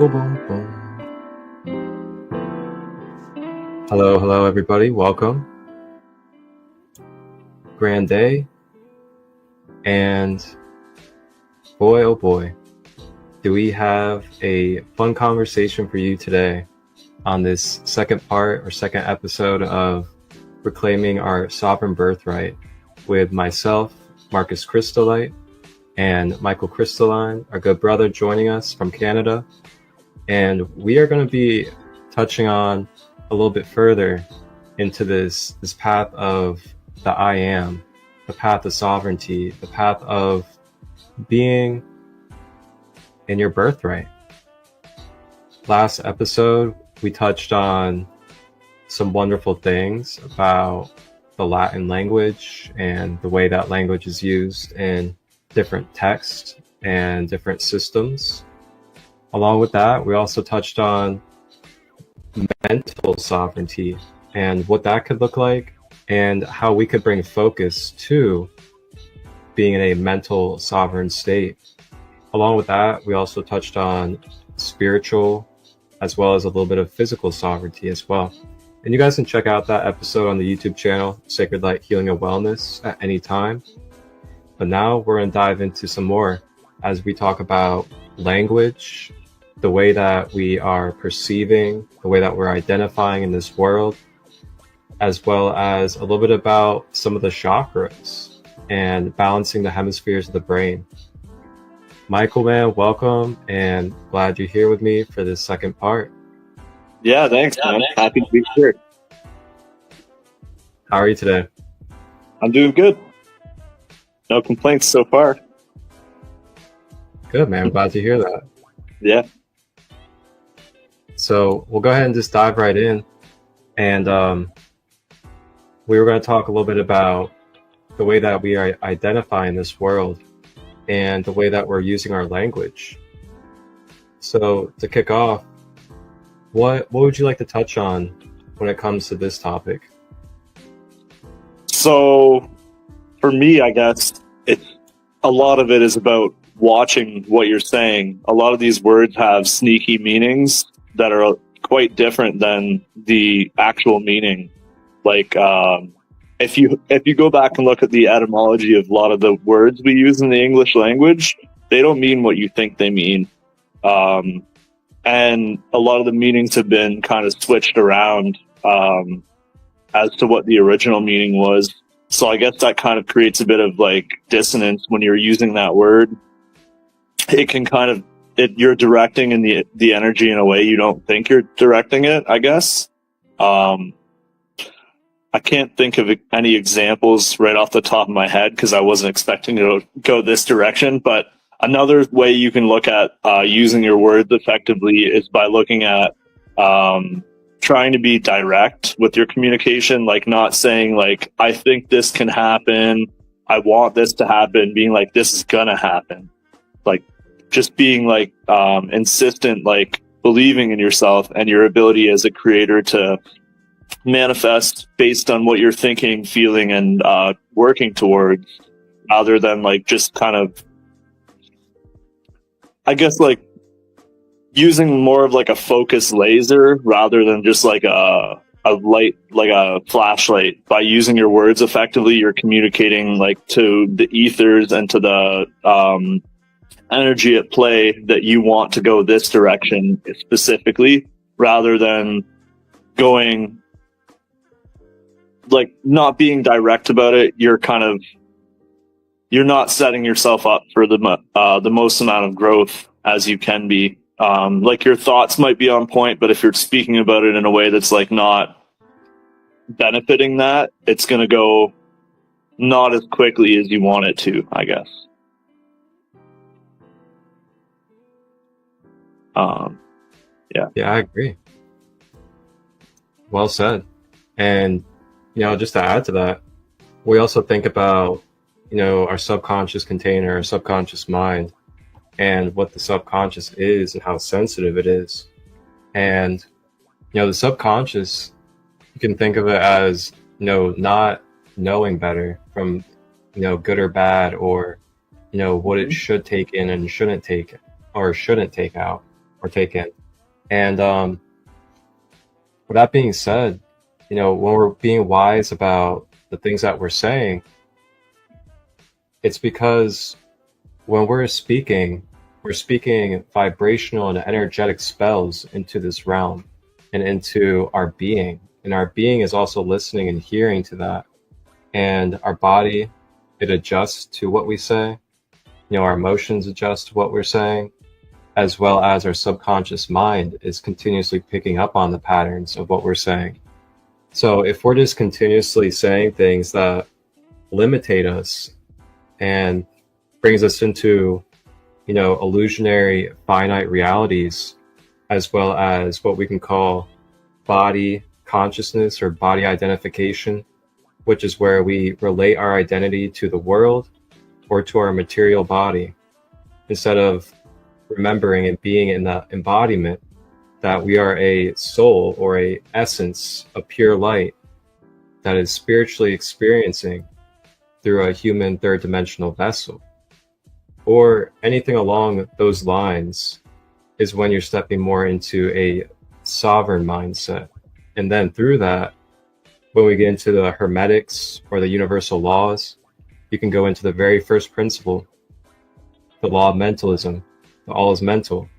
Boom, boom, boom. Hello, everybody. Welcome. Grand day. And boy, oh boy, do we have a fun conversation for you today on this second part or second episode of Reclaiming Our Sovereign Birthright with myself, Marcus Kristolight, and Michael Krystalline, our good brother, joining us from Canada. And we are going to be touching on a little bit further into this path of the I am, the path of sovereignty, the path of being in your birthright. Last episode, we touched on some wonderful things about the Latin language and the way that language is used in different texts and different systems. Along with that, we also touched on mental sovereignty and what that could look like and how we could bring focus to being in a mental sovereign state. Along with that, we also touched on spiritual as well as a little bit of physical sovereignty as well. And you guys can check out that episode on the YouTube channel, Sacred Light Healing and Wellness, at any time. But now we're going to dive into some more as we talk about language, the way that we are perceiving, the way that we're identifying in this world, as well as a little bit about some of the chakras and balancing the hemispheres of the brain. Michael, man, welcome, and glad you're here with me for this second part. Yeah, thanks, man. Happy to be here. How are you today? I'm doing good. No complaints so far. Good, man. I'm glad to hear that. Yeah. So we'll go ahead and just dive right in. And we were going to talk a little bit about the way that we are identifying this world and the way that we're using our language. So to kick off, what would you like to touch on when it comes to this topic? So for me, I guess a lot of it is about watching what you're saying. A lot of these words have sneaky meanings that are quite different than the actual meaning. Like if you go back and look at the etymology of a lot of the words we use in the English language, they don't mean what you think they mean. And a lot of the meanings have been kind of switched around as to what the original meaning was. So I guess that kind of creates a bit of like dissonance when you're using that word. It can kind of, you're directing in the energy in a way you don't think you're directing it, I guess. I can't think of any examples right off the top of my head because I wasn't expecting to go this direction. But another way you can look at using your words effectively is by looking at trying to be direct with your communication, like not saying like, I think this can happen, I want this to happen, being like, this is gonna happen. Like just being like insistent, like believing in yourself and your ability as a creator to manifest based on what you're thinking, feeling, and working towards, rather than like just kind of, I guess, like using more of like a focus laser rather than just like a light, like a flashlight. By using your words effectively, you're communicating like to the ethers and to the energy at play that you want to go this direction specifically, rather than going like not being direct about it. You're not setting yourself up for the most amount of growth as you can be. Like your thoughts might be on point, but if you're speaking about it in a way that's like not benefiting that, it's going to go not as quickly as you want it to, I guess. Yeah, I agree. Well said. And, just to add to that, we also think about, our subconscious container, our subconscious mind, and what the subconscious is and how sensitive it is. And, the subconscious, you can think of it as, not knowing better from, good or bad, or, what it should take in and shouldn't take or shouldn't take out. or take in. And with that being said, when we're being wise about the things that we're saying, it's because when we're speaking vibrational and energetic spells into this realm and into our being. And our being is also listening and hearing to that. And our body, it adjusts to what we say. Our emotions adjust to what we're saying, as well as our subconscious mind is continuously picking up on the patterns of what we're saying. So if we're just continuously saying things that limitate us and brings us into, illusionary finite realities, as well as what we can call body consciousness or body identification, which is where we relate our identity to the world or to our material body, instead of remembering and being in the embodiment that we are a soul or a essence, a pure light that is spiritually experiencing through a human third dimensional vessel, or anything along those lines, is when you're stepping more into a sovereign mindset. And then through that, when we get into the hermetics or the universal laws, you can go into the very first principle, the law of mentalism, the all is mental.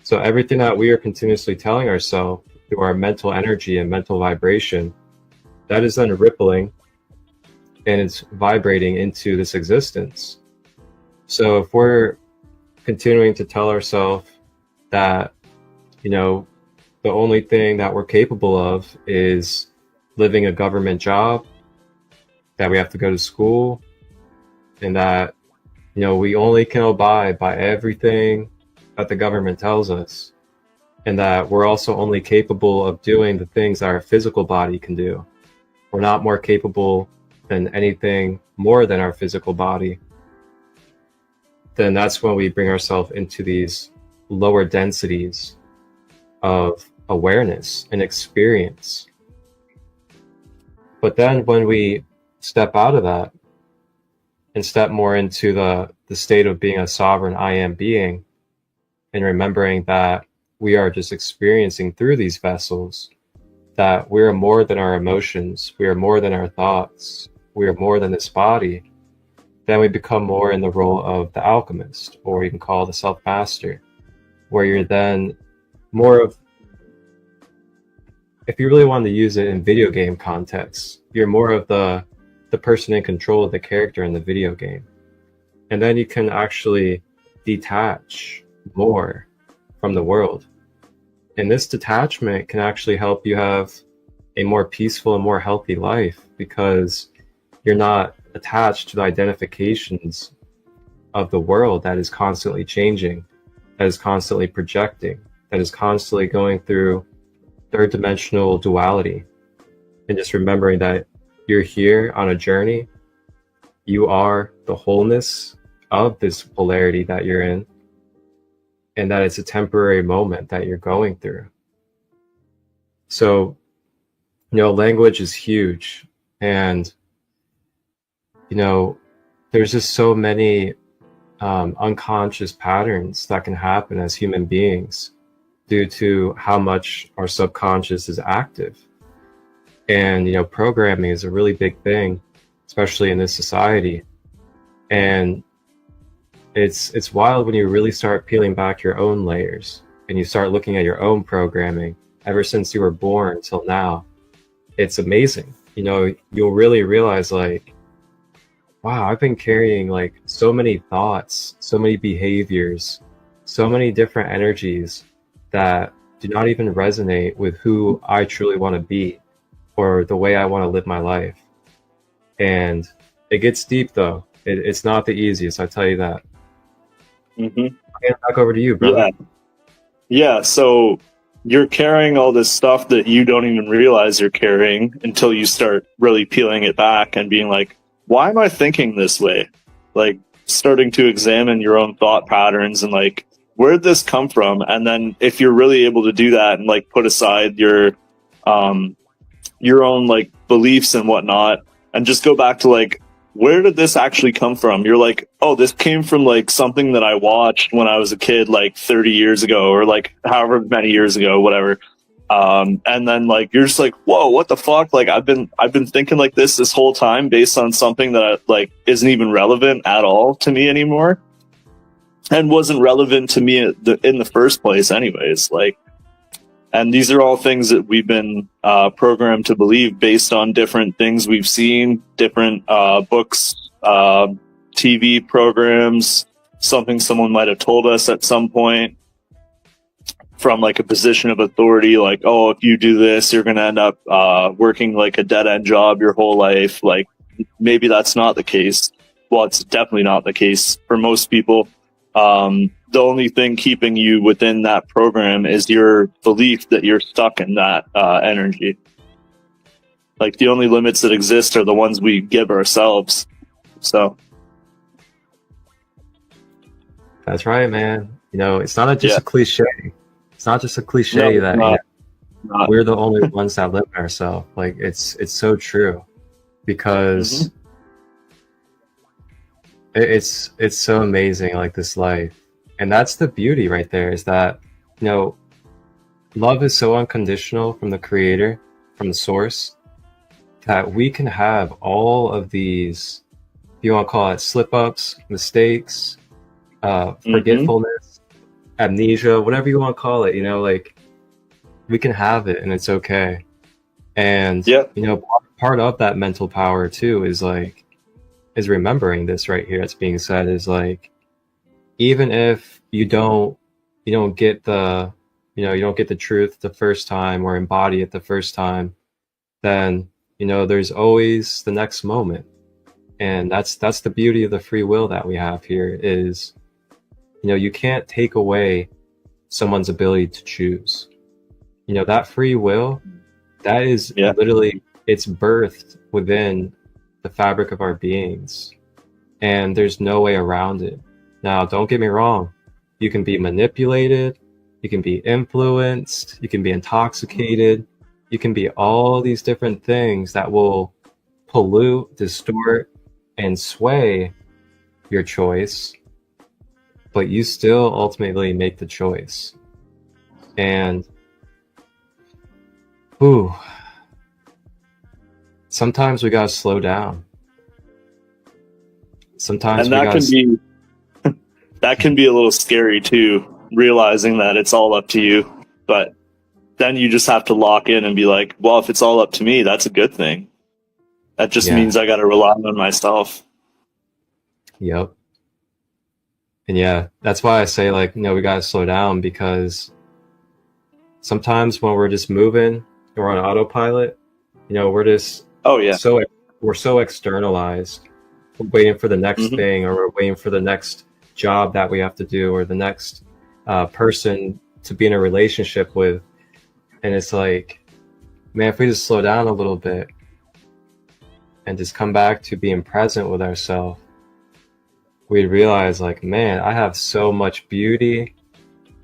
So everything that we are continuously telling ourselves through our mental energy and mental vibration, that is then rippling and it's vibrating into this existence. So if we're continuing to tell ourselves that, the only thing that we're capable of is living a government job, that we have to go to school, and that, we only can abide by everything that the government tells us, and that we're also only capable of doing the things that our physical body can do. We're not more capable than anything more than our physical body. Then that's when we bring ourselves into these lower densities of awareness and experience. But then when we step out of that and step more into the state of being a sovereign I am being, and remembering that we are just experiencing through these vessels, that we are more than our emotions, we are more than our thoughts, we are more than this body, then we become more in the role of the alchemist, or you can call the self-master, where you're then more of, if you really want to use it in video game context, you're more of the person in control of the character in the video game. And then you can actually detach more from the world. And this detachment can actually help you have a more peaceful and more healthy life, because you're not attached to the identifications of the world that is constantly changing, that is constantly projecting, that is constantly going through third dimensional duality. And just remembering that you're here on a journey, you are the wholeness of this polarity that you're in, and that it's a temporary moment that you're going through. So, language is huge, and there's just so many unconscious patterns that can happen as human beings due to how much our subconscious is active. And programming is a really big thing, especially in this society. And it's wild when you really start peeling back your own layers and you start looking at your own programming ever since you were born till now. It's amazing. You'll really realize, like, wow, I've been carrying like so many thoughts, so many behaviors, so many different energies that do not even resonate with who I truly want to be or the way I want to live my life. And it gets deep, though. It's not the easiest, I tell you that. Mm-hmm. Back over to you, brother. Yeah. So you're carrying all this stuff that you don't even realize you're carrying until you start really peeling it back and being like, why am I thinking this way? Like, starting to examine your own thought patterns and like, where'd this come from? And then if you're really able to do that and like put aside your own like beliefs and whatnot, and just go back to like where did this actually come from? You're like, oh, this came from like something that I watched when I was a kid, like 30 years ago, or like however many years ago, whatever. And then like you're just like, whoa, what the fuck? Like I've been thinking like this whole time based on something that like isn't even relevant at all to me anymore, and wasn't relevant to me in the first place, anyways. Like, and these are all things that we've been programmed to believe based on different things we've seen, different books, TV programs, something someone might have told us at some point from like a position of authority, like, oh, if you do this, you're going to end up working like a dead-end job your whole life. Like, maybe that's not the case. Well, it's definitely not the case for most people. The only thing keeping you within that program is your belief that you're stuck in that energy. Like, the only limits that exist are the ones we give ourselves. So That's right, man. You know, it's not just a cliche. It's not just a cliche that we're the only ones that limit ourselves. Like, it's so true, because it's so amazing, like, this life. And that's the beauty right there, is that, you know, love is so unconditional from the creator, from the source, that we can have all of these, if you want to call it slip-ups, mistakes, forgetfulness, amnesia, whatever you want to call it, you know, like, we can have it and it's okay. And, you know, part of that mental power too is remembering this right here that's being said, is like, even if you don't get the, you know, you don't get the truth the first time or embody it the first time, then, you know, there's always the next moment. And that's the beauty of the free will that we have here, is, you know, you can't take away someone's ability to choose. You know, that free will, that is literally, it's birthed within the fabric of our beings, and there's no way around it. Now, don't get me wrong, you can be manipulated, you can be influenced, you can be intoxicated, you can be all these different things that will pollute, distort, and sway your choice, but you still ultimately make the choice. And sometimes we gotta slow down. Sometimes and that can be a little scary too, realizing that it's all up to you. But then you just have to lock in and be like, well, if it's all up to me, that's a good thing. That just means I got to rely on myself. Yep. And yeah, that's why I say, like, you know, we got to slow down, because sometimes when we're just moving, we're on autopilot, you know, we're just, we're so externalized. We're waiting for the next thing, or we're waiting for the next job that we have to do, or the next person to be in a relationship with. And it's like, man, if we just slow down a little bit and just come back to being present with ourselves, we'd realize, like, man, I have so much beauty,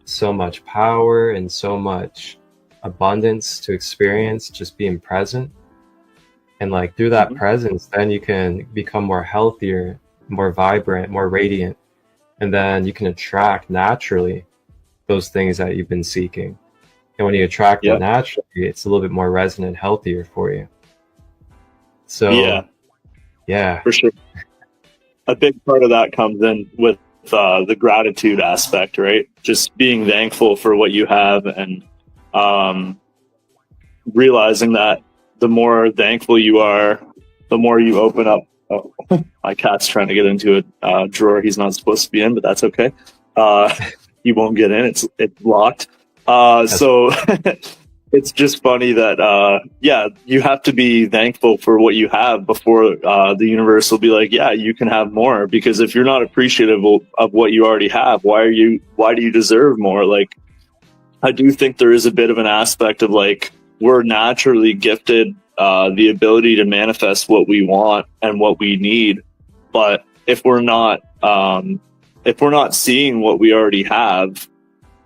so much power, and so much abundance to experience just being present. And like, through that presence, then you can become more healthier, more vibrant, more radiant. And then you can attract naturally those things that you've been seeking. And when you attract it naturally, it's a little bit more resonant, healthier for you. So, yeah, for sure. A big part of that comes in with the gratitude aspect, right? Just being thankful for what you have, and realizing that the more thankful you are, the more you open up. Oh, my cat's trying to get into a drawer he's not supposed to be in, but that's okay. He won't get in. It's locked. So it's just funny that, you have to be thankful for what you have before the universe will be like, yeah, you can have more. Because if you're not appreciative of what you already have, why do you deserve more? Like, I do think there is a bit of an aspect of, like, we're naturally gifted the ability to manifest what we want and what we need. But if we're not seeing what we already have,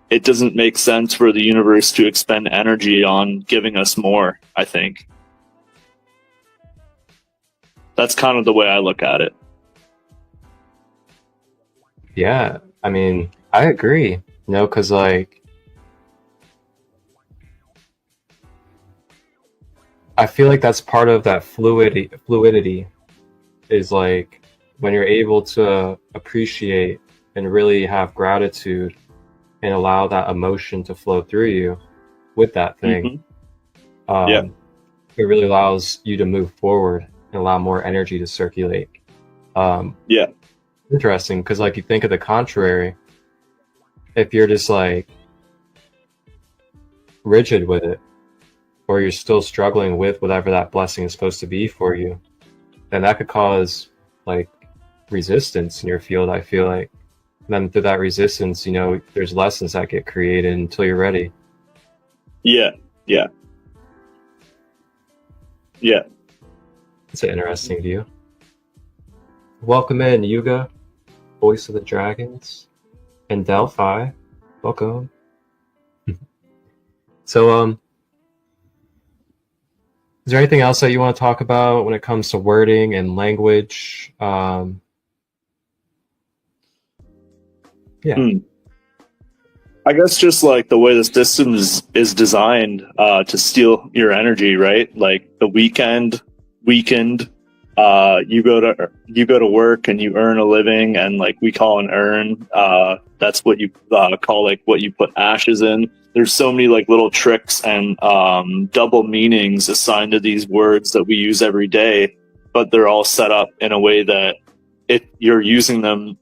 it doesn't make sense for the universe to expend energy on giving us more, I think. That's kind of the way I look at it. Yeah, I mean, I agree. You know, because like I feel like that's part of that fluidity is like when you're able to appreciate and really have gratitude and allow that emotion to flow through you with that thing. Hmm. Yeah. Um, it really allows you to move forward and allow more energy to circulate. Um, Yeah. Interesting, because like you think of the contrary, if you're just like rigid with it, or you're still struggling with whatever that blessing is supposed to be for you, then that could cause like resistance in your field, I feel like. And then through that resistance, you know, there's lessons that get created until you're ready. Yeah. Yeah. Yeah. It's an interesting view. Welcome in, Yuga, Voice of the Dragons, and Delphi. Welcome. So, is there anything else that you want to talk about when it comes to wording and language? Yeah. I guess just like the way the system is designed to steal your energy, right? Like the weekend, you go to work and you earn a living, and like we call an urn. That's what you call like what you put ashes in. There's so many like little tricks and double meanings assigned to these words that we use every day, but they're all set up in a way that if you're using them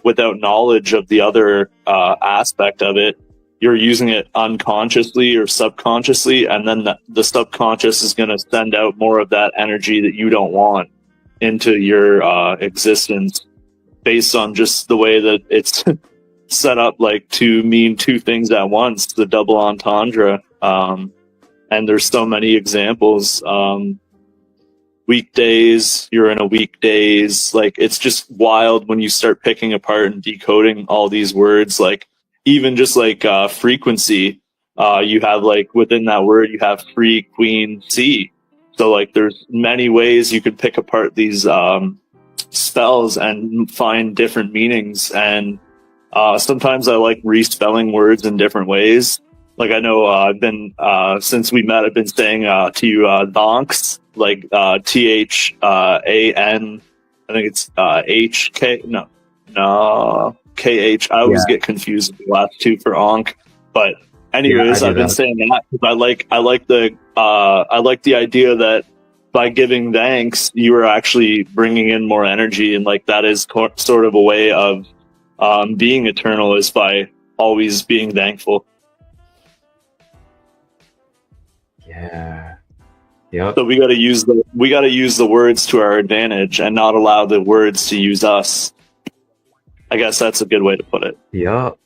without knowledge of the other aspect of it, you're using it unconsciously or subconsciously, and then the subconscious is going to send out more of that energy that you don't want into your existence based on just the way that it's set up, like to mean two things at once, the double entendre. And there's so many examples. Weekdays, you're in a weekdays. Like, it's just wild when you start picking apart and decoding all these words. Like, even just like frequency, you have like within that word, you have free, queen, C. So like, there's many ways you could pick apart these spells and find different meanings. And sometimes I like respelling words in different ways. Like, I know I've been since we met, I've been saying to you donks, like THAN. I think it's HK. No, KH. I always get confused with the last two for onk. But anyways, I've been saying that because I like the idea that by giving thanks, you are actually bringing in more energy, and like that is sort of a way of being eternal, is by always being thankful. Yeah. Yep. So we got to use the words to our advantage and not allow the words to use us. I guess that's a good way to put it. Yep.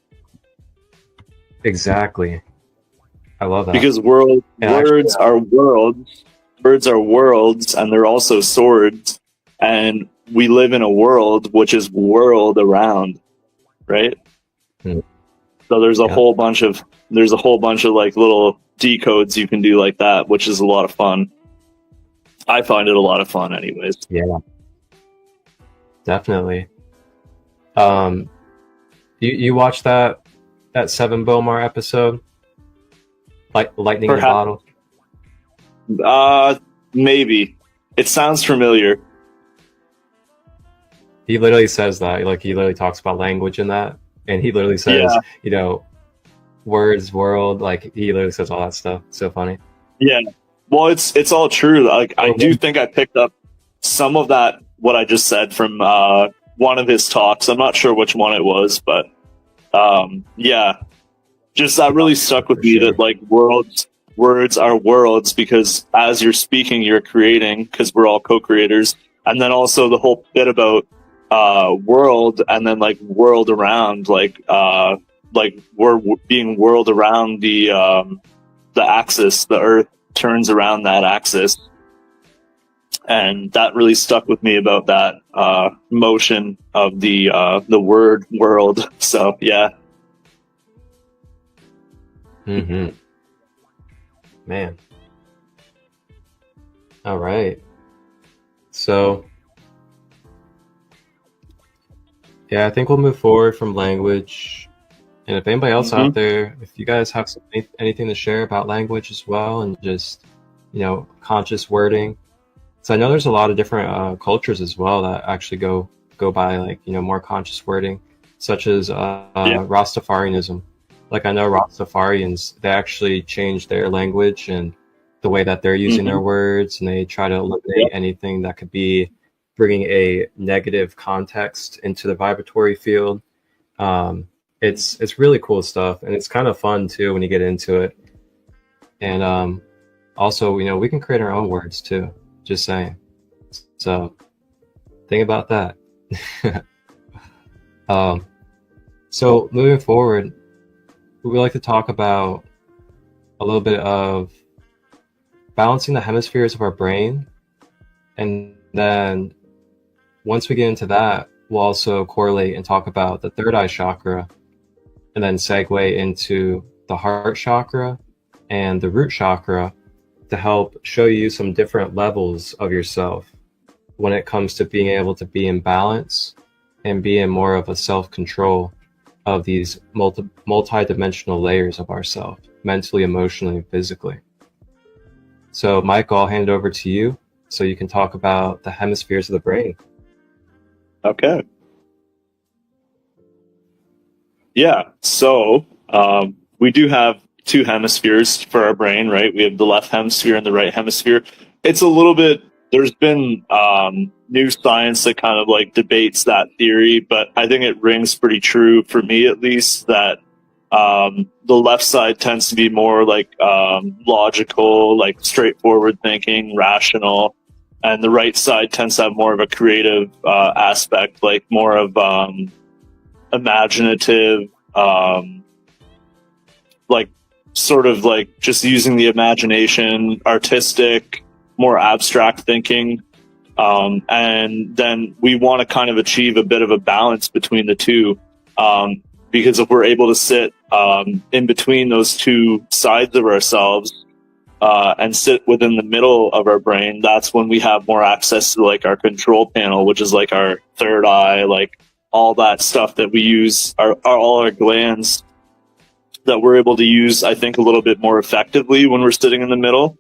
Exactly. I love that. Because words are worlds. Words are worlds, and they're also swords. And we live in a world which is world around, right? So there's a whole bunch of like little decodes you can do like that, which is a lot of fun. I find it a lot of fun anyways. Yeah. Definitely. You watched that Seven Bomar episode? Like Lightning in a Bottle? Maybe. It sounds familiar. He literally says that. Like, he literally talks about language in that. And he literally says, you know, words, world, like he literally says all that stuff. It's so funny. Yeah. Well, it's all true. Like, I do think I picked up some of that, what I just said, from one of his talks. I'm not sure which one it was, but yeah. Just that really stuck with me, that like words are worlds, because as you're speaking, you're creating, because we're all co-creators. And then also the whole bit about world, and then like world around, like we're being whirled around the axis. The earth turns around that axis, and that really stuck with me about that motion of the word world. So yeah. Man. All right. So yeah, I think we'll move forward from language. And if anybody else out there, if you guys have anything to share about language as well, and just, conscious wording. So I know there's a lot of different cultures as well that actually go by like, more conscious wording, such as Rastafarianism. Like I know Rastafarians, they actually change their language and the way that they're using their words, and they try to eliminate anything that could be bringing a negative context into the vibratory field. It's really cool stuff, and it's kind of fun too when you get into it. And also, we can create our own words too. Just saying. So think about that. So moving forward, we would like to talk about a little bit of balancing the hemispheres of our brain, and then once we get into that, we'll also correlate and talk about the third eye chakra, and then segue into the heart chakra and the root chakra to help show you some different levels of yourself when it comes to being able to be in balance and be in more of a self-control of these multi-dimensional layers of ourself, mentally, emotionally, and physically. So Michael, I'll hand it over to you so you can talk about the hemispheres of the brain. Okay. Yeah, so we do have two hemispheres for our brain, right? We have the left hemisphere and the right hemisphere. It's a little bit, there's been new science that kind of like debates that theory, but I think it rings pretty true for me at least that the left side tends to be more like logical, like straightforward thinking, rational, and the right side tends to have more of a creative aspect, like more of imaginative, like sort of like just using the imagination, artistic, more abstract thinking. And then we want to kind of achieve a bit of a balance between the two. Because if we're able to sit in between those two sides of ourselves and sit within the middle of our brain, that's when we have more access to like our control panel, which is like our third eye, like all that stuff that we use, all our glands that we're able to use, I think, a little bit more effectively when we're sitting in the middle.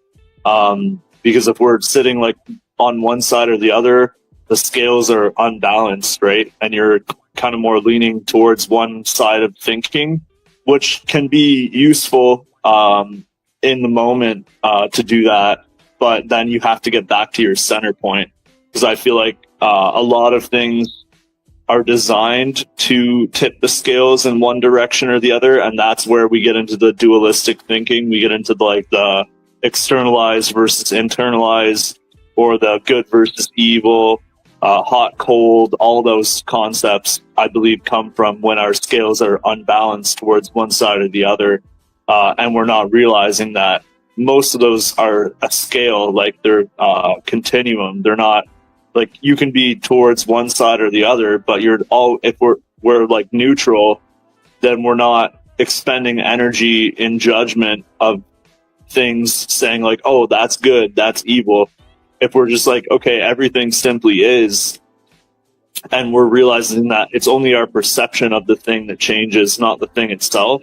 Because if we're sitting like on one side or the other, the scales are unbalanced, right? And you're kind of more leaning towards one side of thinking, which can be useful in the moment to do that. But then you have to get back to your center point, because I feel like a lot of things are designed to tip the scales in one direction or the other, and that's where we get into the dualistic thinking. We get into the externalized versus internalized, or the good versus evil, hot, cold. All those concepts, I believe, come from when our scales are unbalanced towards one side or the other, and we're not realizing that most of those are a scale, like they're continuum. They're not like you can be towards one side or the other, but if we're like neutral, then we're not expending energy in judgment of things, saying like, oh, that's good, that's evil. If we're just like, okay, everything simply is, and we're realizing that it's only our perception of the thing that changes, not the thing itself,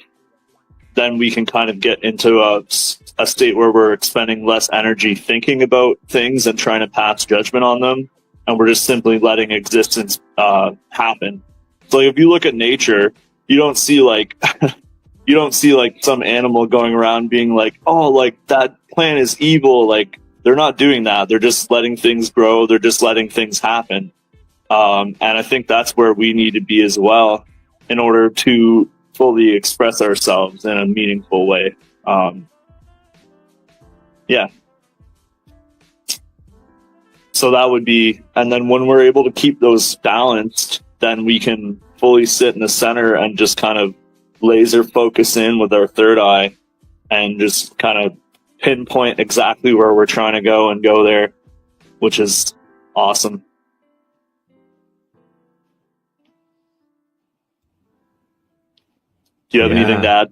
then we can kind of get into a state where we're expending less energy thinking about things and trying to pass judgment on them, and we're just simply letting existence happen. So if you look at nature, you don't see like you don't see like some animal going around being like, oh, like that plant is evil. Like they're not doing that. They're just letting things grow. They're just letting things happen. And I think that's where we need to be as well in order to fully express ourselves in a meaningful way. Yeah. So that would be, and then when we're able to keep those balanced, then we can fully sit in the center and just kind of laser focus in with our third eye and just kind of pinpoint exactly where we're trying to go and go there, which is awesome. Do you have anything to add?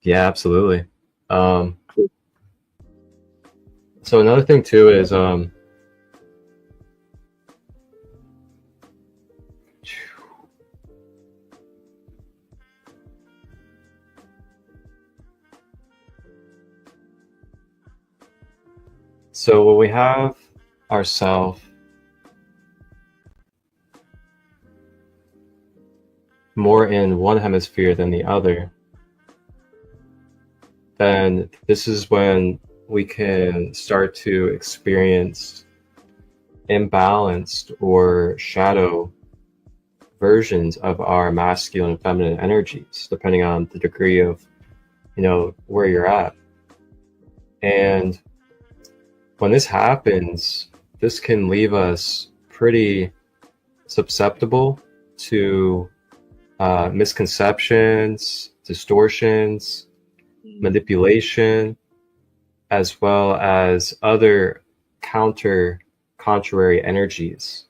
Yeah, absolutely. So another thing too is So when we have ourself more in one hemisphere than the other, then this is when we can start to experience imbalanced or shadow versions of our masculine and feminine energies, depending on the degree of, where you're at. And when this happens, this can leave us pretty susceptible to misconceptions, distortions, manipulation, as well as other contrary energies.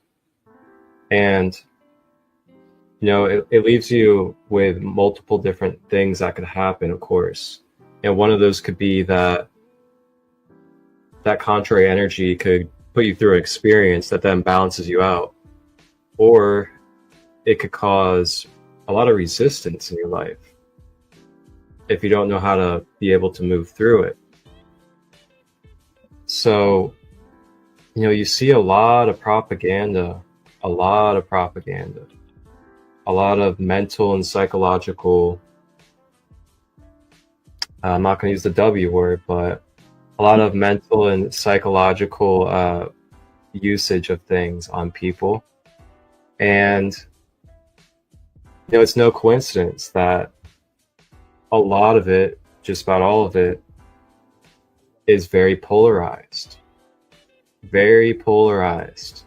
And it leaves you with multiple different things that could happen, of course. And one of those could be that contrary energy could put you through an experience that then balances you out. Or it could cause a lot of resistance in your life if you don't know how to be able to move through it. So, you see a lot of propaganda, a lot of mental and psychological, I'm not going to use the W word, but a lot of mental and psychological usage of things on people. And, it's no coincidence that a lot of it, just about all of it, is very polarized. Very polarized.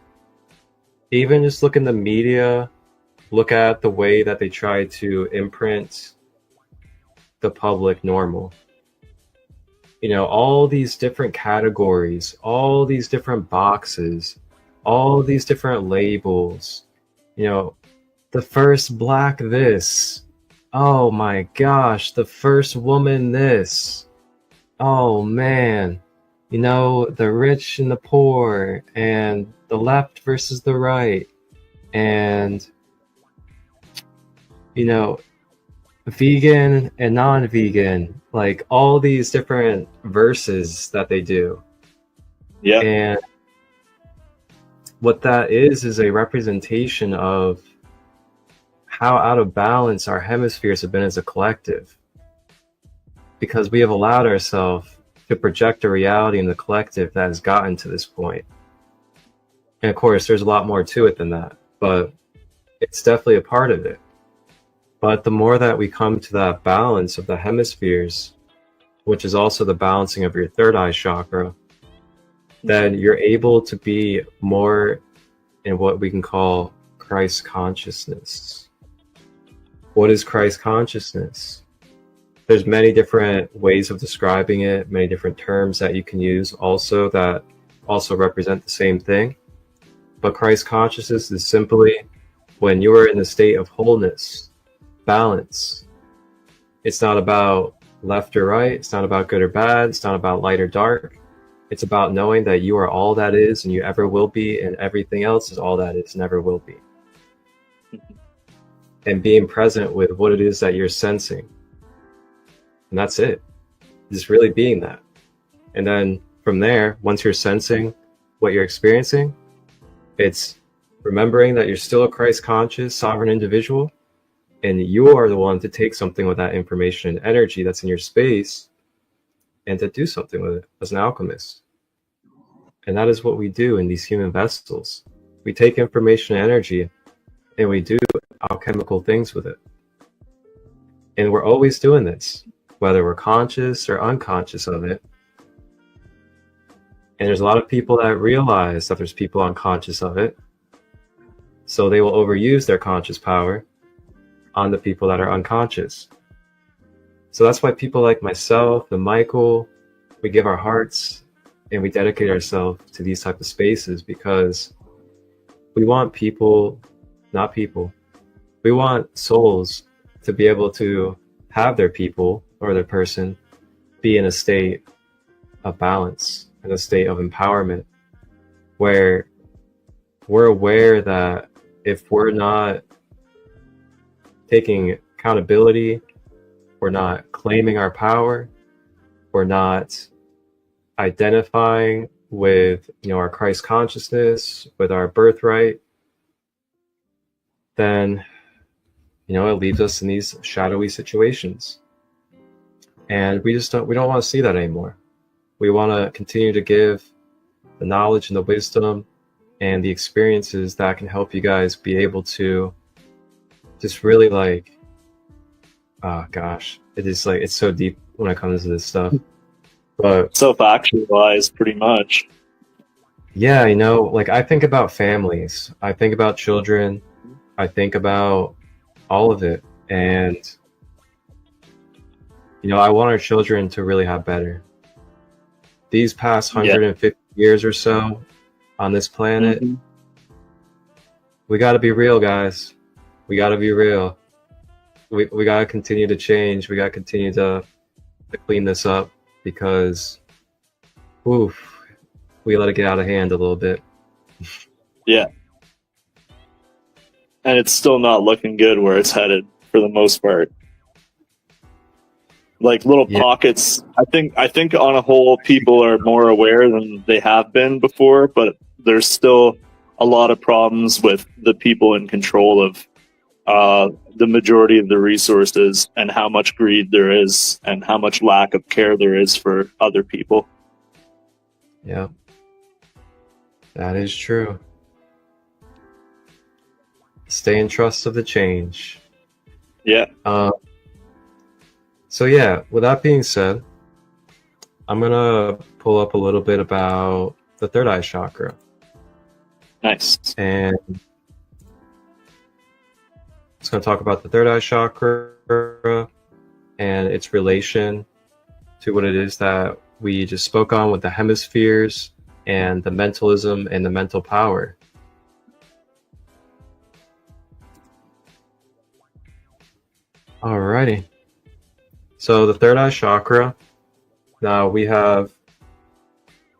Even just look in the media, look at the way that they try to imprint the public normal. All these different categories, all these different boxes, all these different labels, the first black this, oh my gosh, the first woman this, oh man, the rich and the poor, and the left versus the right, and vegan and non-vegan, like all these different verses that they do. Yeah. And what that is a representation of how out of balance our hemispheres have been as a collective, because we have allowed ourselves to project a reality in the collective that has gotten to this point. And of course, there's a lot more to it than that, but it's definitely a part of it. But the more that we come to that balance of the hemispheres, which is also the balancing of your third eye chakra, then you're able to be more in what we can call Christ consciousness. What is Christ consciousness? There's many different ways of describing it, many different terms that you can use also that also represent the same thing. But Christ consciousness is simply when you are in the state of wholeness, balance. It's not about left or right. It's not about good or bad. It's not about light or dark. It's about knowing that you are all that is and you ever will be, and everything else is all that is and ever will be. And being present with what it is that you're sensing. And that's it. Just really being that. And then from there, once you're sensing what you're experiencing, it's remembering that you're still a Christ conscious, sovereign individual, and you are the one to take something with that information and energy that's in your space and to do something with it as an alchemist. And that is what we do in these human vessels. We take information and energy and we do alchemical things with it. And we're always doing this, whether we're conscious or unconscious of it. And there's a lot of people that realize that there's people unconscious of it. So they will overuse their conscious power on the people that are unconscious. So that's why people like myself and Michael, we give our hearts and we dedicate ourselves to these type of spaces, because we want people, not people, we want souls to be able to have their people or their person be in a state of balance, in a state of empowerment, where we're aware that if we're not taking accountability, we're not claiming our power, we're not identifying with, our Christ consciousness, with our birthright, then, it leaves us in these shadowy situations. And we don't want to see that anymore. We want to continue to give the knowledge and the wisdom and the experiences that can help you guys be able to just really oh gosh, it's so deep when it comes to this stuff. But self-actualized, pretty much. Yeah, I think about families, I think about children, I think about all of it. And, I want our children to really have better. These past 150 years or so on this planet, we got to be real, guys. We got to be real. We got to continue to change. We got to continue to clean this up because, we let it get out of hand a little bit. Yeah. And it's still not looking good where it's headed for the most part. Like little pockets. I think on a whole, people are more aware than they have been before, but there's still a lot of problems with the people in control of the majority of the resources, and how much greed there is and how much lack of care there is for other people. Yeah, that is true. Stay in trust of the change. Yeah. So yeah, with that being said, I'm gonna pull up a little bit about the third eye chakra. Nice. And it's going to talk about the third eye chakra and its relation to what it is that we just spoke on with the hemispheres and the mentalism and the mental power. Alrighty. So the third eye chakra, now we have,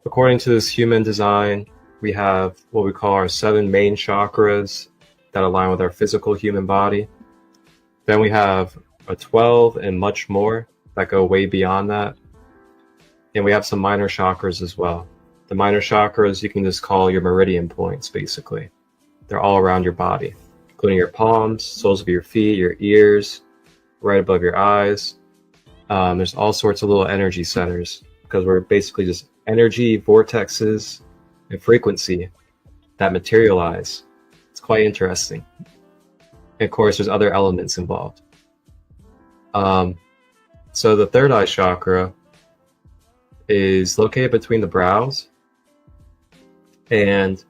according to this human design, we have what we call our 7 main chakras that align with our physical human body. Then we have a 12 and much more that go way beyond that. And we have some minor chakras as well. The minor chakras you can just call your meridian points, basically. They're all around your body, including your palms, soles of your feet, your ears, right above your eyes. There's all sorts of little energy centers because we're basically just energy vortexes and frequency that materialize. It's quite interesting. And of course, there's other elements involved. So the third eye chakra is located between the brows, and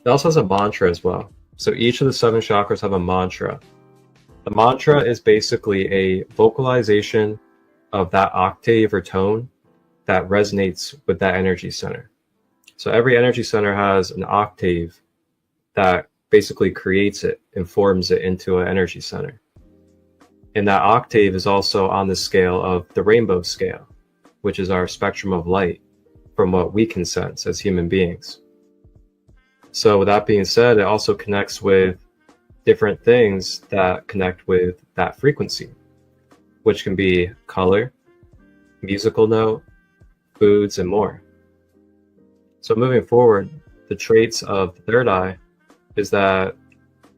it also has a mantra as well. So each of the 7 chakras have a mantra. The mantra is basically a vocalization of that octave or tone that resonates with that energy center. So every energy center has an octave that basically creates it and forms it into an energy center. And that octave is also on the scale of the rainbow scale, which is our spectrum of light from what we can sense as human beings. So with that being said, it also connects with different things that connect with that frequency, which can be color, musical note, foods, and more. So moving forward, the traits of the third eye is that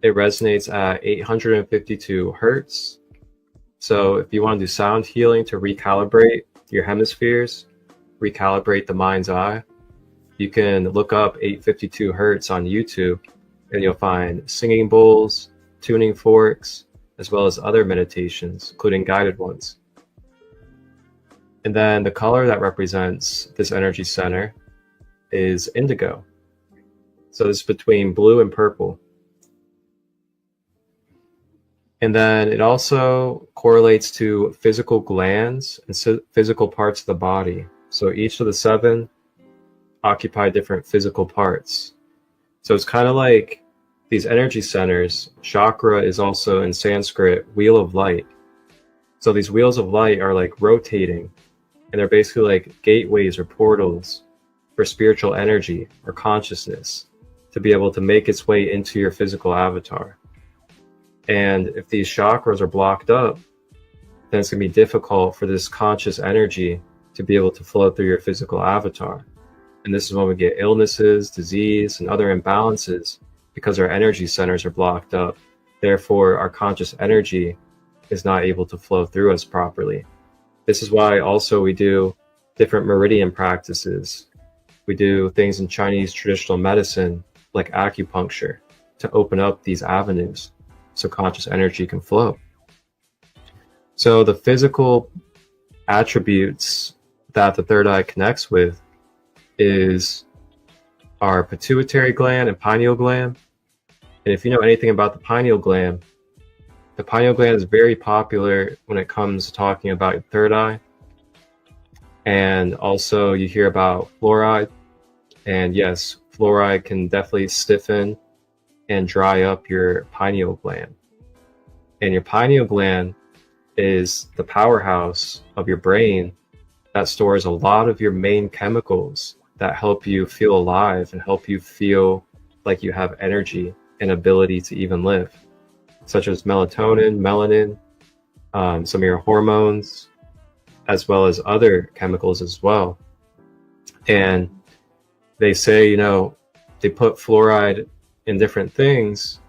it resonates at 852 hertz. So if you want to do sound healing to recalibrate your hemispheres, recalibrate the mind's eye, you can look up 852 hertz on YouTube and you'll find singing bowls, tuning forks, as well as other meditations, including guided ones. And then the color that represents this energy center is indigo. So it's between blue and purple. And then it also correlates to physical glands and physical parts of the body. So each of the 7 occupy different physical parts. So it's kind of like these energy centers. Chakra is also in Sanskrit wheel of light. So these wheels of light are like rotating, and they're basically like gateways or portals for spiritual energy or consciousness to be able to make its way into your physical avatar. And if these chakras are blocked up, then it's going to be difficult for this conscious energy to be able to flow through your physical avatar. And this is when we get illnesses, disease, and other imbalances because our energy centers are blocked up. Therefore, our conscious energy is not able to flow through us properly. This is why also we do different meridian practices. We do things in Chinese traditional medicine like acupuncture to open up these avenues so conscious energy can flow. So the physical attributes that the third eye connects with is our pituitary gland and pineal gland. And if you know anything about the pineal gland is very popular when it comes to talking about your third eye. And also you hear about fluoride. And yes, fluoride can definitely stiffen and dry up your pineal gland. And your pineal gland is the powerhouse of your brain that stores a lot of your main chemicals that help you feel alive and help you feel like you have energy and ability to even live, such as melatonin, melanin, some of your hormones, as well as other chemicals as well. And they say, they put fluoride in different things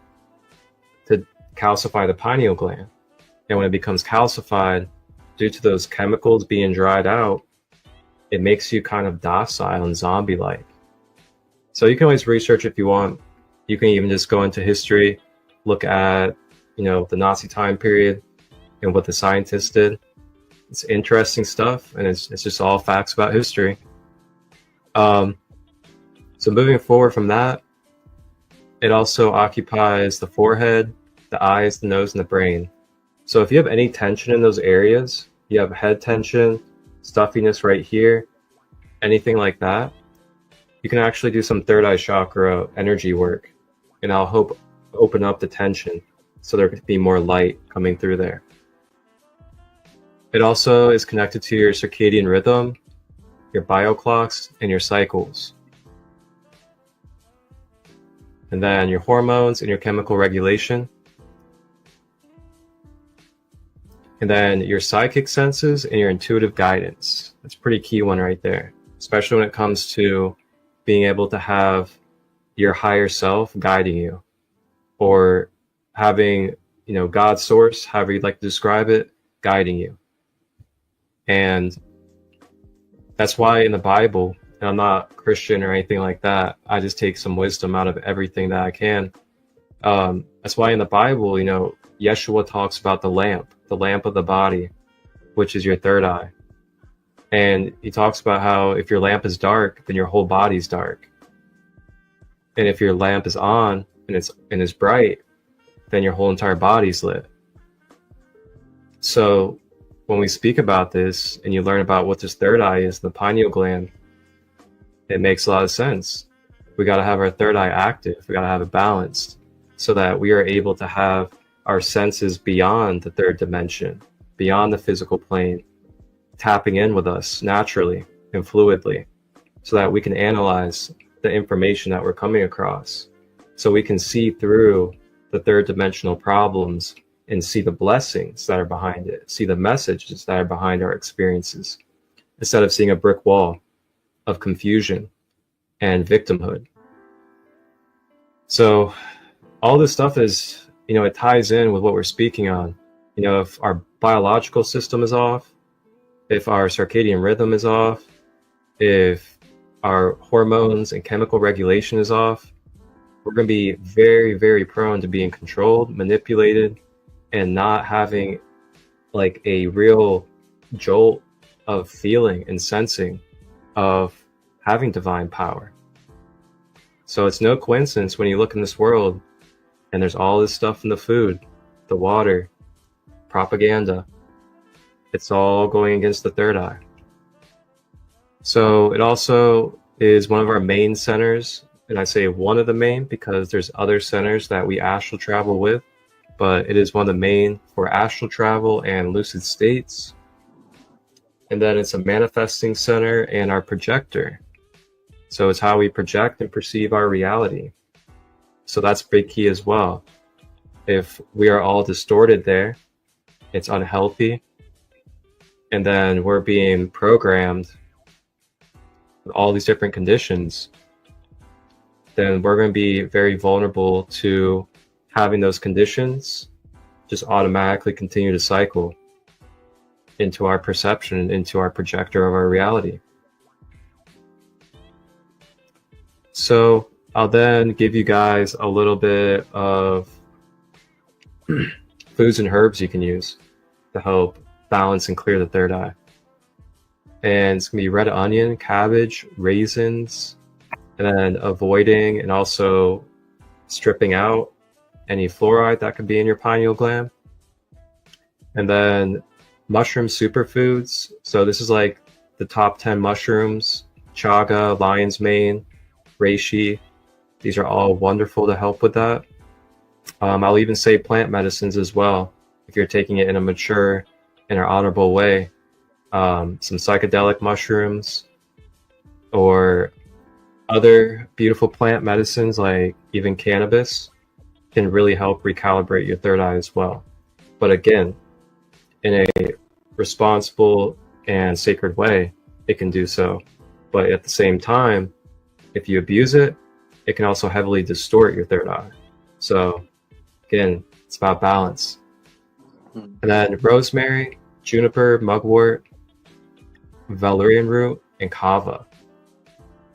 to calcify the pineal gland. And when it becomes calcified, due to those chemicals being dried out, it makes you kind of docile and zombie-like. So you can always research if you want. You can even just go into history, look at, the Nazi time period and what the scientists did. It's interesting stuff, and it's just all facts about history. So moving forward from that, it also occupies the forehead, the eyes, the nose, and the brain. So if you have any tension in those areas, you have head tension, stuffiness right here, anything like that, you can actually do some third eye chakra energy work, and I'll help open up the tension so there could be more light coming through there. It also is connected to your circadian rhythm, your bioclocks, and your cycles. And then your hormones and your chemical regulation. And then your psychic senses and your intuitive guidance. That's a pretty key one right there, especially when it comes to being able to have your higher self guiding you, or having, God's source, however you'd like to describe it, guiding you. And that's why in the Bible, and I'm not Christian or anything like that, I just take some wisdom out of everything that I can. That's why in the Bible, Yeshua talks about the lamp of the body, which is your third eye. And he talks about how if your lamp is dark, then your whole body's dark. And if your lamp is on and it's bright, then your whole entire body's lit. So when we speak about this and you learn about what this third eye is, the pineal gland, it makes a lot of sense. We got to have our third eye active. We got to have it balanced so that we are able to have our senses beyond the third dimension, beyond the physical plane, tapping in with us naturally and fluidly so that we can analyze the information that we're coming across, so we can see through the third dimensional problems and see the blessings that are behind it, see the messages that are behind our experiences, instead of seeing a brick wall of confusion and victimhood. So all this stuff is, it ties in with what we're speaking on. If our biological system is off, if our circadian rhythm is off, if our hormones and chemical regulation is off, we're going to be very, very prone to being controlled, manipulated, and not having like a real jolt of feeling and sensing of having divine power. So it's no coincidence when you look in this world and there's all this stuff in the food, the water, propaganda. It's all going against the third eye. So it also is one of our main centers. And I say one of the main because there's other centers that we astral travel with, but it is one of the main for astral travel and lucid states. And then it's a manifesting center and our projector. So it's how we project and perceive our reality. So that's big key as well. If we are all distorted there, it's unhealthy, and then we're being programmed with all these different conditions, then we're going to be very vulnerable to having those conditions just automatically continue to cycle into our perception, into our projector of our reality. So I'll then give you guys a little bit of foods and herbs you can use to help balance and clear the third eye. And it's going to be red onion, cabbage, raisins, and then avoiding and also stripping out any fluoride that could be in your pineal gland. And then mushroom superfoods. So this is like the top 10 mushrooms: chaga, lion's mane, reishi. These are all wonderful to help with that. I'll even say plant medicines as well, if you're taking it in a mature and an honorable way. Some psychedelic mushrooms or other beautiful plant medicines, like even cannabis, can really help recalibrate your third eye as well. But again, in a responsible and sacred way, it can do so. But at the same time, if you abuse it, it can also heavily distort your third eye. So again, it's about balance. And then rosemary, juniper, mugwort, valerian root, and kava.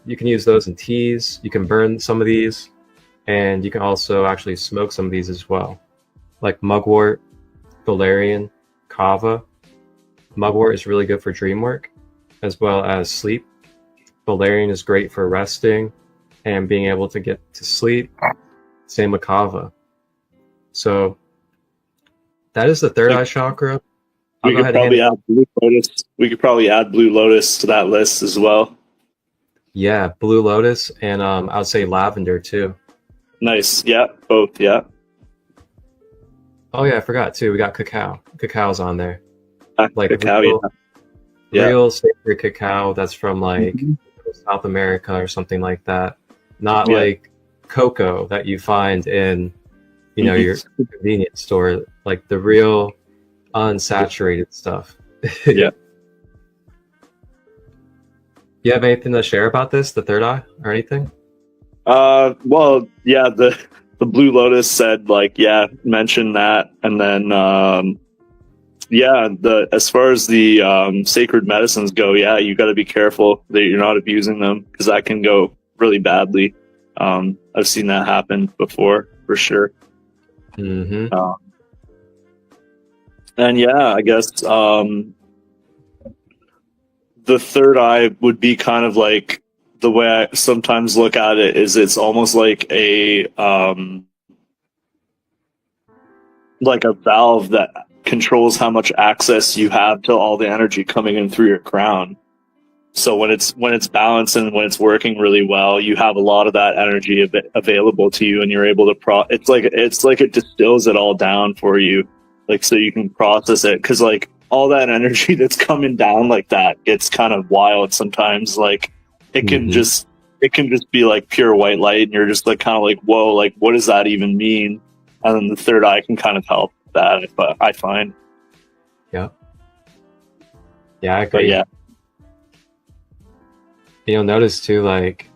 You can use those in teas. You can burn some of these, and you can also actually smoke some of these as well. Like mugwort, valerian, kava. Mugwort is really good for dream work as well as sleep. Valerian is great for resting and being able to get to sleep. Same with kava. So that is the third eye chakra. We could probably add blue lotus. We could probably add blue lotus to that list as well. Yeah, blue lotus, and I would say lavender too. Nice. Yeah, both. Yeah. Oh yeah, I forgot too. We got cacao. Cacao's on there. Like cacao, real sacred cacao that's from like South America or something like that. Not like cocoa that you find in, you know, your convenience store. Like the real unsaturated stuff. Yeah. You have anything to share about this, the third eye, or anything? Well, yeah, the blue lotus said, like, yeah, mention that, and then as far as the sacred medicines go, yeah, you got to be careful that you're not abusing them, because that can go really badly. I've seen that happen before, for sure. And yeah, I guess the third eye would be kind of like, the way I sometimes look at it is it's almost like a valve that controls how much access you have to all the energy coming in through your crown. So when it's balanced and when it's working really well, you have a lot of that energy available to you, and you're able to it's like it distills it all down for you, like, so you can process it, because like all that energy that's coming down like that gets kind of wild sometimes. Like it can just be like pure white light, and you're just like kind of like, whoa, like what does that even mean? And then the third eye can kind of help that, I find. Yeah, I agree. But yeah. You'll notice too, like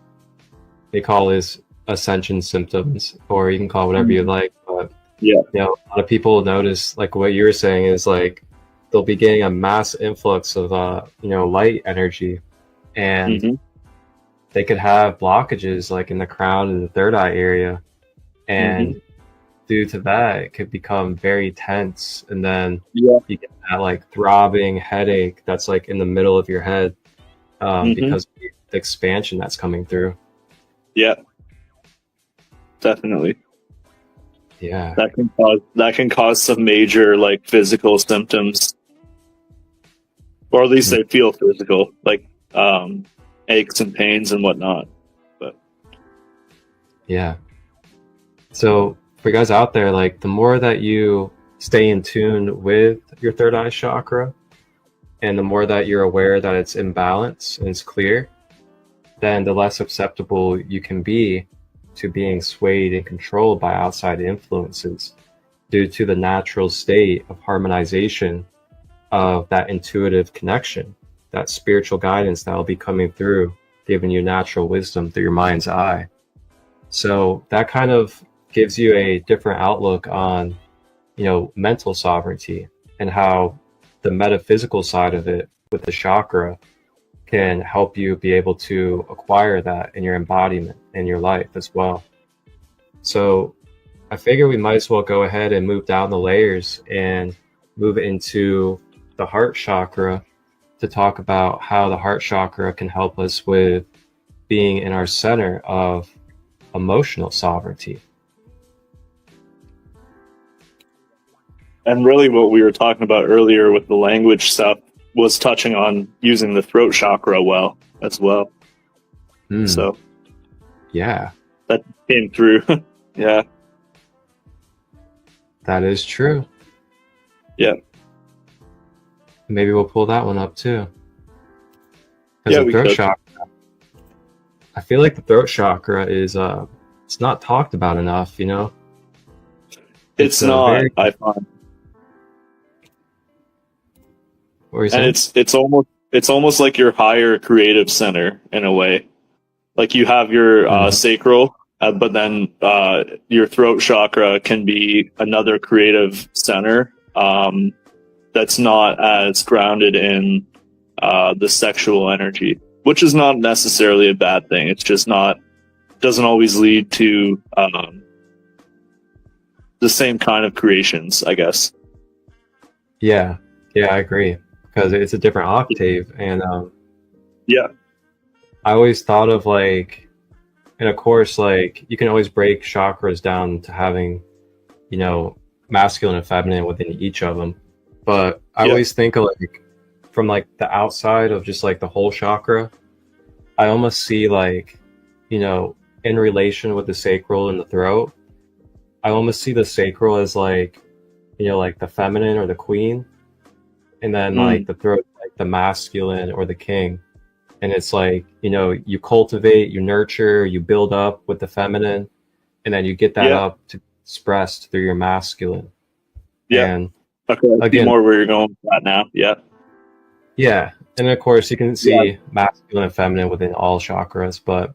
they call this ascension symptoms, or you can call it whatever you like. But yeah, you know, a lot of people notice, like what you were saying, is like they'll be getting a mass influx of light energy, and they could have blockages like in the crown and the third eye area, and due to that, it could become very tense, and then you get that like throbbing headache that's like in the middle of your head, because of the expansion that's coming through. Yeah, definitely. Yeah, that can cause some major like physical symptoms, or at least they feel physical, like aches and pains and whatnot. But yeah, so for you guys out there, like the more that you stay in tune with your third eye chakra, and the more that you're aware that it's in balance and it's clear, then the less susceptible you can be to being swayed and controlled by outside influences due to the natural state of harmonization of that intuitive connection, that spiritual guidance that will be coming through, giving you natural wisdom through your mind's eye. So that kind of gives you a different outlook on, mental sovereignty, and how the metaphysical side of it with the chakra can help you be able to acquire that in your embodiment in your life as well. So I figure we might as well go ahead and move down the layers and move into the heart chakra to talk about how the heart chakra can help us with being in our center of emotional sovereignty. And really what we were talking about earlier with the language stuff was touching on using the throat chakra as well. So yeah, that came through. Yeah, that is true. Yeah, maybe we'll pull that one up too. Yeah, the throat chakra, I feel like the throat chakra is it's not talked about enough, It's not, I find. And it's almost like your higher creative center in a way. Like you have your sacral, but then your throat chakra can be another creative center that's not as grounded in the sexual energy, which is not necessarily a bad thing. It's just doesn't always lead to the same kind of creations, I guess. Yeah, I agree. Because it's a different octave, and yeah, I always thought of and of course, you can always break chakras down to having, masculine and feminine within each of them. But I always think of from the outside of just the whole chakra, I almost see in relation with the sacral and the throat, I almost see the sacral as the feminine or the queen. And then the throat, the masculine or the king. And it's you cultivate, you nurture, you build up with the feminine, and then you get that up to be expressed through your masculine. Yeah. And okay, I see more where you're going with that now. Yeah. Yeah. And of course you can see masculine and feminine within all chakras, but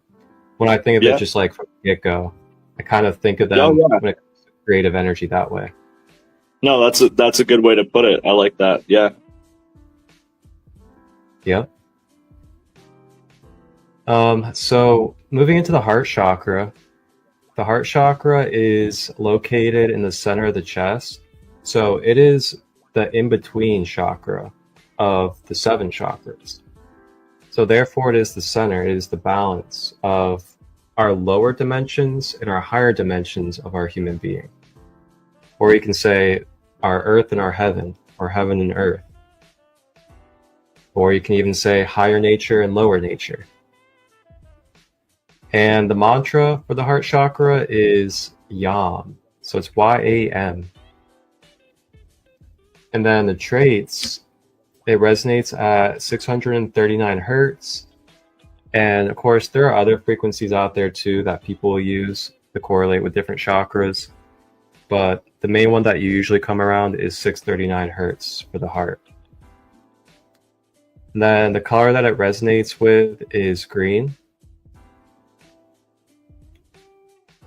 when I think of it just from the get-go, I kind of think of them when it comes to creative energy that way. No, that's a good way to put it. I like that. Yeah. Yep. So moving into the heart chakra is located in the center of the chest. So it is the in-between chakra of the 7 chakras. So therefore it is the center, it is the balance of our lower dimensions and our higher dimensions of our human being. Or you can say our earth and our heaven, or heaven and earth. Or you can even say higher nature and lower nature. And the mantra for the heart chakra is YAM. So it's YAM. And then the traits, it resonates at 639 hertz. And of course, there are other frequencies out there too that people use to correlate with different chakras. But the main one that you usually come around is 639 hertz for the heart. And then the color that it resonates with is green.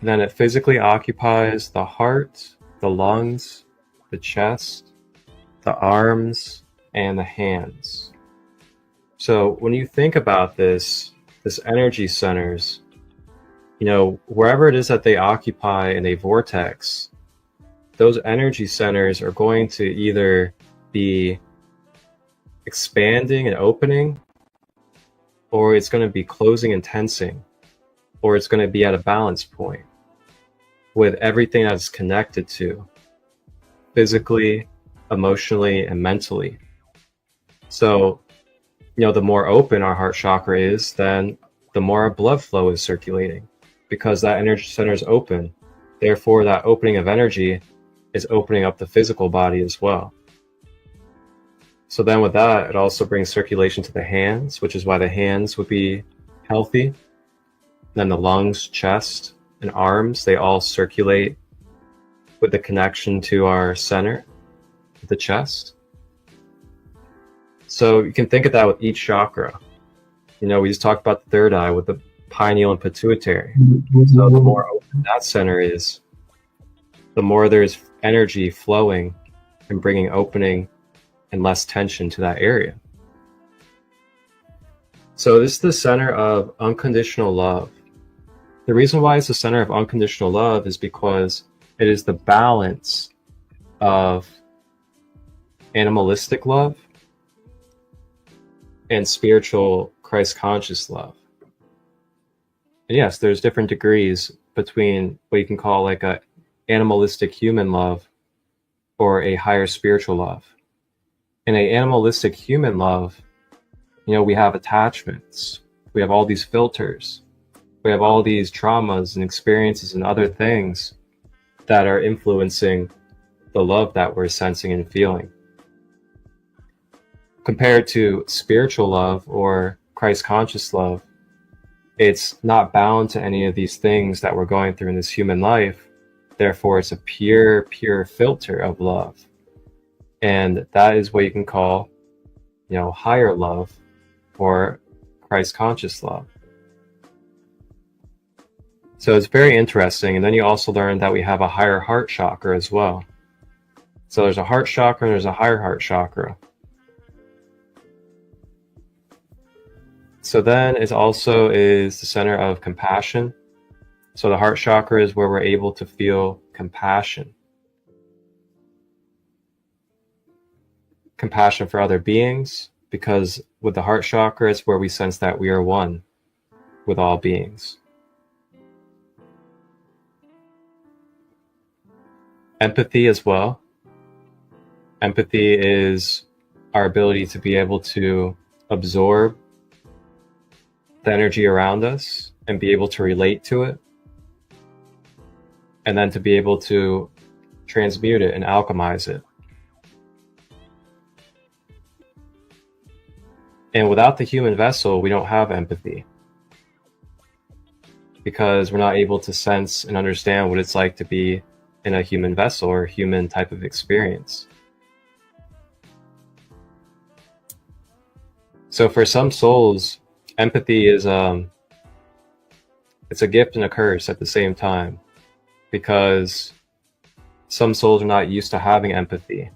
And then it physically occupies the heart, the lungs, the chest, the arms, and the hands. So when you think about this energy centers, wherever it is that they occupy in a vortex, those energy centers are going to either be expanding and opening, or it's going to be closing and tensing, or it's going to be at a balance point with everything that's connected to physically, emotionally, and mentally. So, the more open our heart chakra is, then the more our blood flow is circulating, because that energy center is open. Therefore, that opening of energy is opening up the physical body as well. So then with that, it also brings circulation to the hands, which is why the hands would be healthy. Then the lungs, chest, and arms, they all circulate with the connection to our center, the chest. So you can think of that with each chakra. You know, we just talked about the third eye with the pineal and pituitary. So the more open that center is, the more there's energy flowing and bringing opening and less tension to that area. So this is the center of unconditional love. The reason why it's the center of unconditional love is because it is the balance of animalistic love and spiritual Christ conscious love. And yes, there's different degrees between what you can call like a animalistic human love or a higher spiritual love. In a animalistic human love, you know, we have attachments, we have all these filters, we have all these traumas and experiences and other things that are influencing the love that we're sensing and feeling. Compared to spiritual love or Christ conscious love, it's not bound to any of these things that we're going through in this human life. Therefore, it's a pure filter of love. And that is what you can call, you know, higher love or Christ conscious love. So it's very interesting. And then you also learn that we have a higher heart chakra as well. So there's a heart chakra and there's a higher heart chakra. So then it also is the center of compassion. So the heart chakra is where we're able to feel compassion. Compassion for other beings, because with the heart chakra, it's where we sense that we are one with all beings. Empathy as well. Empathy is our ability to be able to absorb the energy around us and be able to relate to it, and then to be able to transmute it and alchemize it. And without the human vessel, we don't have empathy, because we're not able to sense and understand what it's like to be in a human vessel or human type of experience. So for some souls, empathy is it's a gift and a curse at the same time, because some souls are not used to having empathy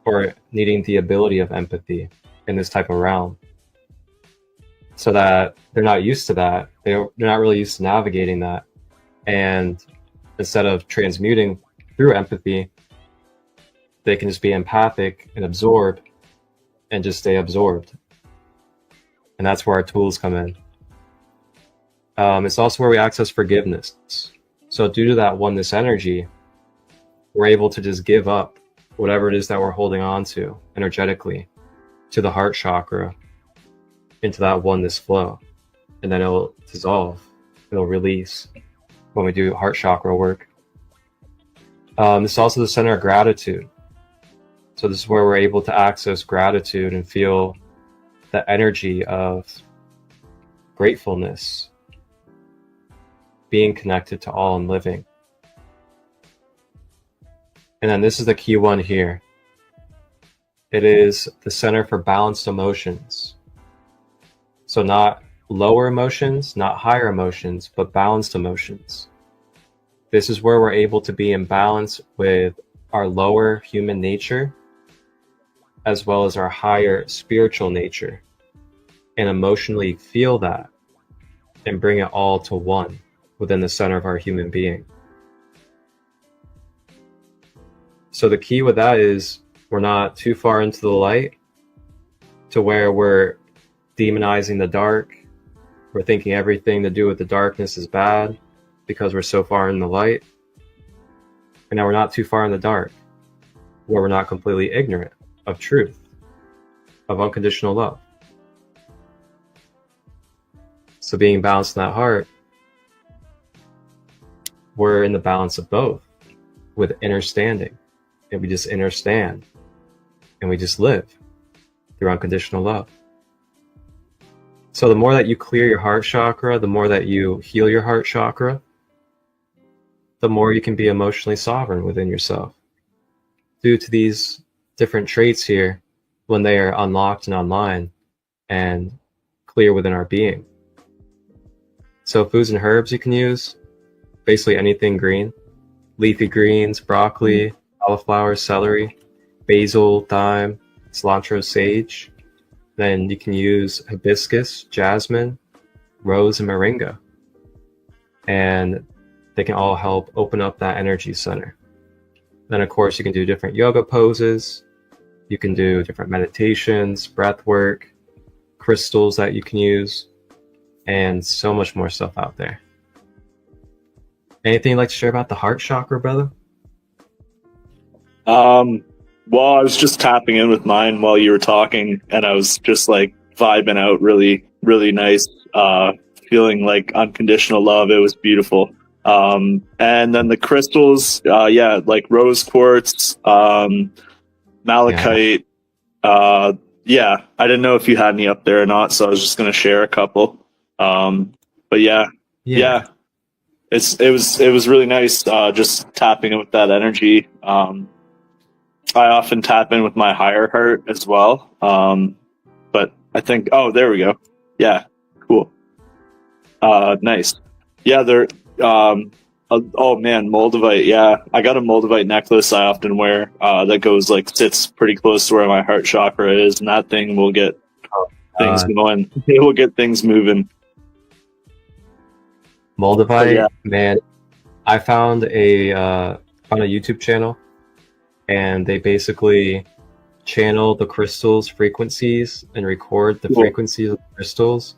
or needing the ability of empathy in this type of realm, so that they're not used to that. They're not really used to navigating that. And instead of transmuting through empathy, they can just be empathic and absorb and just stay absorbed. And that's where our tools come in. It's also where we access forgiveness. So due to that oneness energy, we're able to just give up whatever it is that we're holding on to energetically to the heart chakra, into that oneness flow. And then it'll dissolve, it'll release when we do heart chakra work. It's also the center of gratitude. So this is where we're able to access gratitude and feel the energy of gratefulness, being connected to all and living. And then this is the key one here. It is the center for balanced emotions. So not lower emotions, not higher emotions, but balanced emotions. This is where we're able to be in balance with our lower human nature, as well as our higher spiritual nature, and emotionally feel that and bring it all to one within the center of our human being. So the key with that is we're not too far into the light to where we're demonizing the dark. We're thinking everything to do with the darkness is bad because we're so far in the light. And now we're not too far in the dark where we're not completely ignorant of truth, of unconditional love. So being balanced in that heart, we're in the balance of both with understanding. And we just understand and we just live through unconditional love. So the more that you clear your heart chakra, the more that you heal your heart chakra, the more you can be emotionally sovereign within yourself. Due to these different traits here, when they are unlocked and online and clear within our being. So foods and herbs you can use, basically anything green, leafy greens, broccoli, cauliflower, celery, basil, thyme, cilantro, sage. Then you can use hibiscus, jasmine, rose, and moringa. And they can all help open up that energy center. Then, of course, you can do different yoga poses. You can do different meditations, breath work, crystals that you can use, and so much more stuff out there. Anything you'd like to share about the heart chakra, brother? Well, I was just tapping in with mine while you were talking, and I was just like vibing out really, really nice, feeling like unconditional love. It was beautiful. And then the crystals, like rose quartz, malachite. Yeah. I didn't know if you had any up there or not, so I was just going to share a couple. But yeah. It was really nice, just tapping in with that energy. I often tap in with my higher heart as well. But I think, oh, there we go. Yeah. Cool. Nice. Yeah. Oh man, moldavite. Yeah. I got a moldavite necklace I often wear, that goes sits pretty close to where my heart chakra is. And that thing will get things going. It will get things moving. Moldavite, man. I found a YouTube channel, and they basically channel the crystals' frequencies and record the frequencies of the crystals,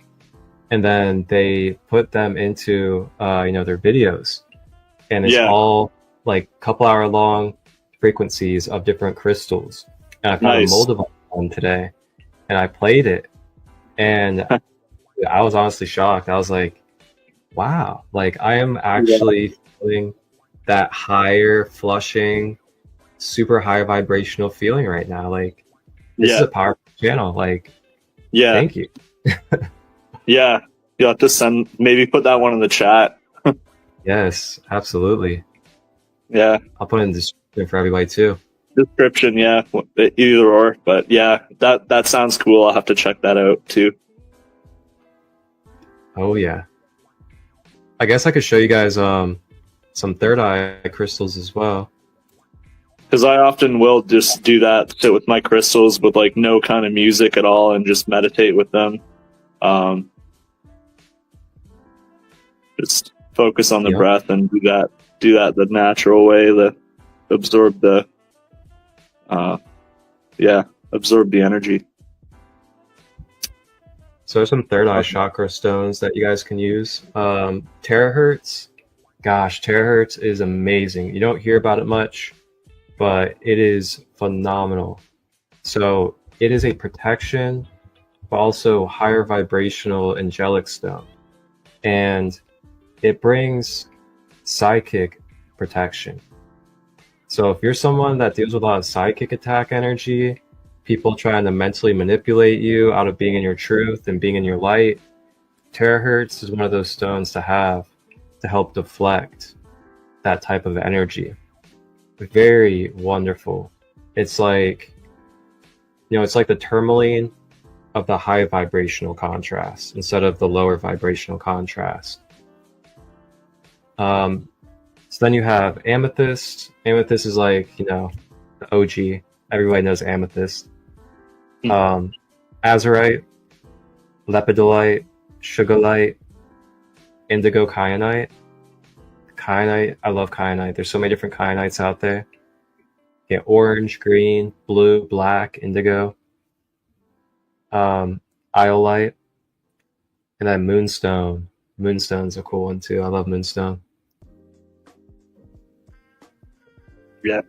and then they put them into their videos, and it's all like couple hour long frequencies of different crystals. And I found a moldavite one today, and I played it, and I was honestly shocked. I was like, wow, like I am actually feeling that higher flushing, super high vibrational feeling right now. Like this is a powerful channel. Like, thank you. Yeah, you'll have to maybe put that one in the chat. Yes, absolutely. Yeah, I'll put it in the description for everybody too. Description, yeah, either or. But yeah, that sounds cool. I'll have to check that out too. Oh yeah. I guess I could show you guys some third eye crystals as well. Because I often will just do that, sit with my crystals with no kind of music at all and just meditate with them. Just focus on the breath and do that the natural way, absorb the energy. So there's some third eye chakra stones that you guys can use. Terahertz. Gosh, terahertz is amazing. You don't hear about it much, but it is phenomenal. So it is a protection, but also higher vibrational angelic stone. And it brings psychic protection. So if you're someone that deals with a lot of psychic attack energy, people trying to mentally manipulate you out of being in your truth and being in your light, terahertz is one of those stones to have to help deflect that type of energy. Very wonderful. It's like, it's like the tourmaline of the high vibrational contrast instead of the lower vibrational contrast. So then you have amethyst. Amethyst is like, the OG. Everybody knows amethyst. Azurite, lepidolite, sugarlight, indigo kyanite. Kyanite, I love kyanite. There's so many different kyanites out there. Get orange, green, blue, black, indigo. Iolite, and then moonstone. Moonstone's a cool one too. I love moonstone. Yeah.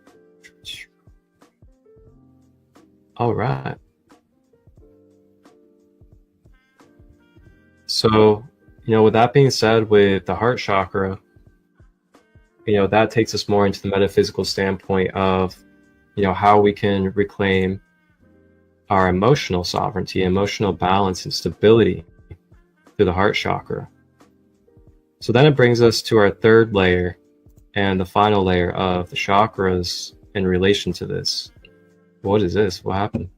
All right. So, with that being said, with the heart chakra, that takes us more into the metaphysical standpoint of, how we can reclaim our emotional sovereignty, emotional balance, and stability through the heart chakra. So then it brings us to our third layer, and the final layer of the chakras in relation to this. What is this? What happened?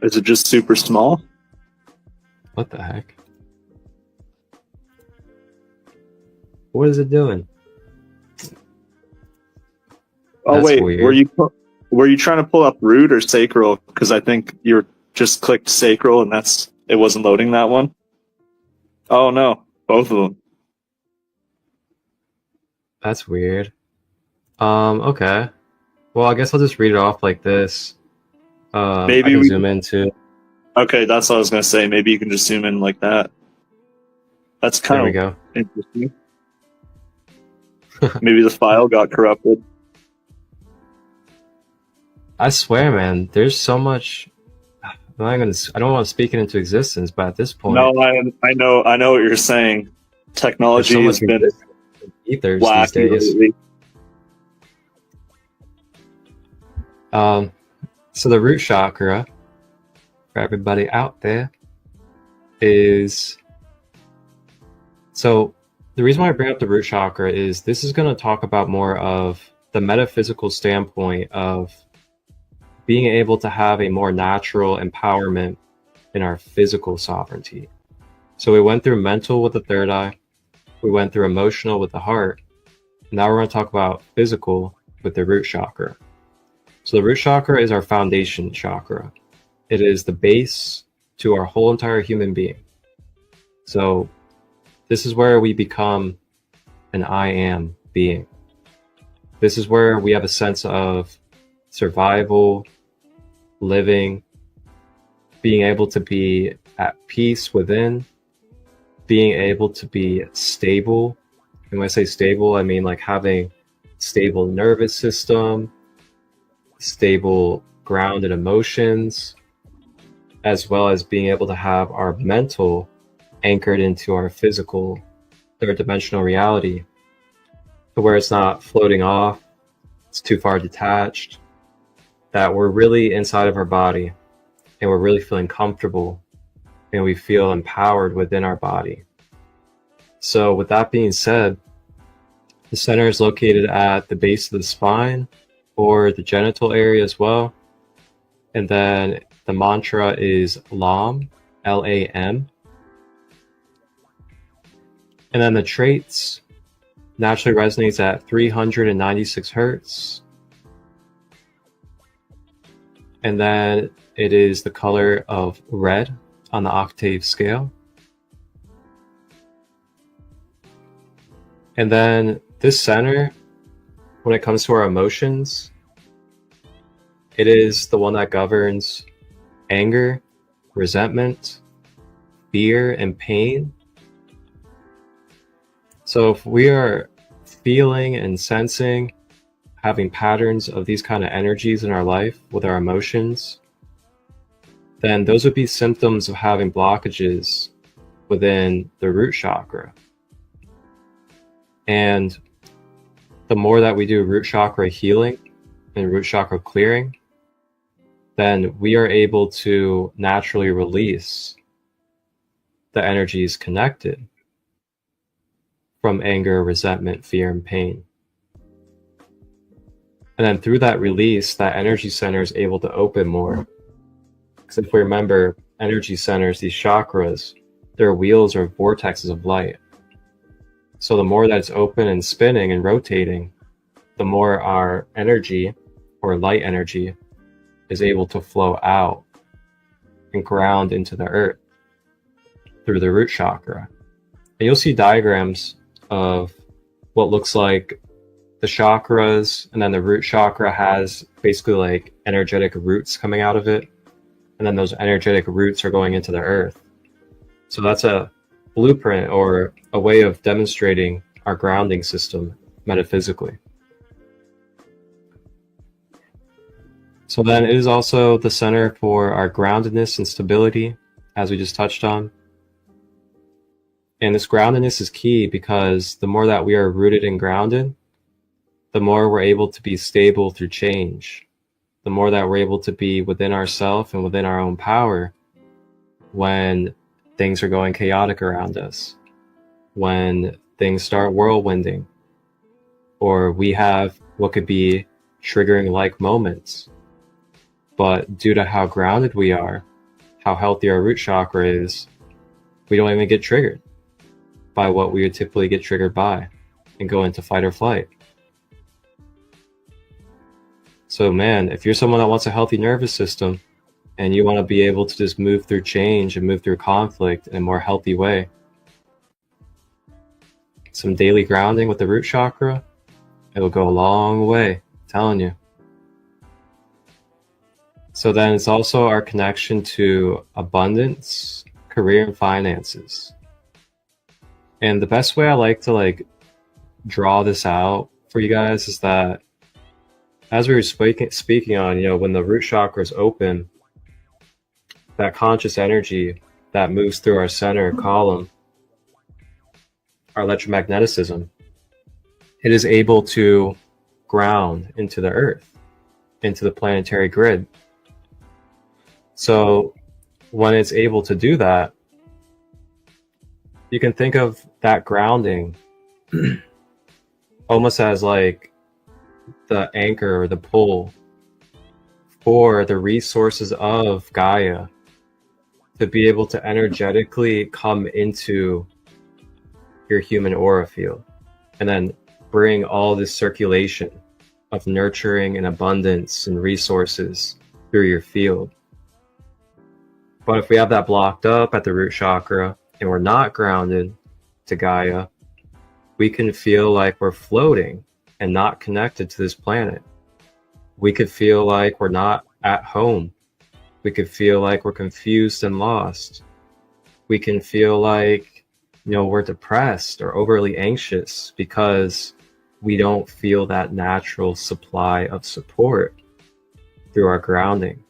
Is it just super small? What the heck? What is it doing? Oh, That's wait, weird. were you trying to pull up root or sacral? Because I think you just clicked sacral and it wasn't loading that one. Oh no, both of them. That's weird. Okay. Well, I guess I'll just read it off like this. I Maybe can we. zoom into. Okay, that's what I was gonna say. Maybe you can just zoom in like that. That's There we kind of go. interesting. Maybe the file got corrupted. I swear, man, there's so much. I don't want to speak it into existence, but at this point, No, I know what you're saying. there's so Technology much has been ethers these wacky days. lately. So the root chakra, for everybody out there, is so the reason why I bring up the root chakra is this is going to talk about more of the metaphysical standpoint of being able to have a more natural empowerment in our physical sovereignty. So we went through mental with the third eye, we went through emotional with the heart, and now we're going to talk about physical with the root chakra. So the root chakra is our foundation chakra. It is the base to our whole entire human being. So this is where we become an I am being. This is where we have a sense of survival, living, being able to be at peace within, being able to be stable. And when I say stable, I mean like having stable nervous system, stable grounded emotions, as well as being able to have our mental anchored into our physical third dimensional reality, to where it's not floating off, it's too far detached, that we're really inside of our body and we're really feeling comfortable and we feel empowered within our body. So with that being said, the center is located at the base of the spine or the genital area as well. And then the mantra is LAM, L-A-M. And then the traits naturally resonates at 396 hertz. And then it is the color of red on the octave scale. And then this center, when it comes to our emotions, it is the one that governs anger, resentment, fear, and pain. So if we are feeling and sensing, having patterns of these kind of energies in our life with our emotions, then those would be symptoms of having blockages within the root chakra. And the more that we do root chakra healing and root chakra clearing, then we are able to naturally release the energies connected from anger, resentment, fear, and pain. And then through that release, that energy center is able to open more. Because if we remember, energy centers, these chakras, their wheels are vortexes of light. So the more that it's open and spinning and rotating, the more our energy or light energy is able to flow out and ground into the earth through the root chakra. And you'll see diagrams of what looks like the chakras, and then the root chakra has basically like energetic roots coming out of it. And then those energetic roots are going into the earth. So that's a blueprint or a way of demonstrating our grounding system metaphysically. So then it is also the center for our groundedness and stability, as we just touched on. And this groundedness is key because the more that we are rooted and grounded, the more we're able to be stable through change, the more that we're able to be within ourselves and within our own power when things are going chaotic around us. when things start whirlwinding, or we have what could be triggering like moments. But due to how grounded we are, how healthy our root chakra is, we don't even get triggered by what we would typically get triggered by and go into fight or flight. So man, if you're someone that wants a healthy nervous system and you want to be able to just move through change and move through conflict in a more healthy way, some daily grounding with the root chakra, it'll go a long way, I'm telling you. So then it's also our connection to abundance, career, and finances. And the best way I like to draw this out for you guys is that as we were speaking on, when the root chakra is open, that conscious energy that moves through our center column, our electromagnetism, it is able to ground into the earth, into the planetary grid. So when it's able to do that, you can think of that grounding almost as like the anchor or the pull for the resources of Gaia to be able to energetically come into your human aura field and then bring all this circulation of nurturing and abundance and resources through your field. But if we have that blocked up at the root chakra and we're not grounded to Gaia, we can feel like we're floating and not connected to this planet. We could feel like we're not at home. We could feel like we're confused and lost. We can feel like, we're depressed or overly anxious because we don't feel that natural supply of support through our grounding.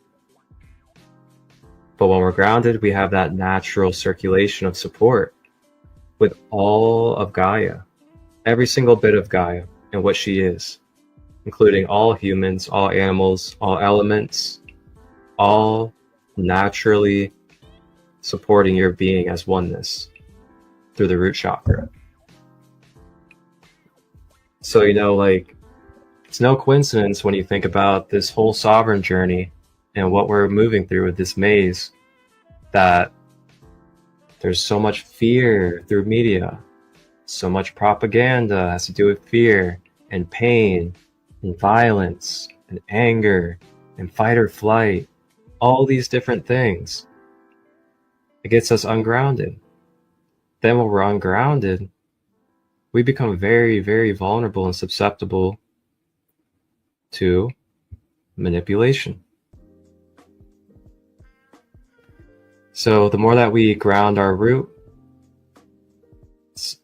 But when we're grounded, we have that natural circulation of support with all of Gaia, every single bit of Gaia and what she is, including all humans, all animals, all elements, all naturally supporting your being as oneness through the root chakra. So, it's no coincidence when you think about this whole sovereign journey and what we're moving through with this maze, that there's so much fear through media, so much propaganda has to do with fear and pain and violence and anger and fight or flight, all these different things. It gets us ungrounded. Then when we're ungrounded, we become very, very vulnerable and susceptible to manipulation. So the more that we ground our root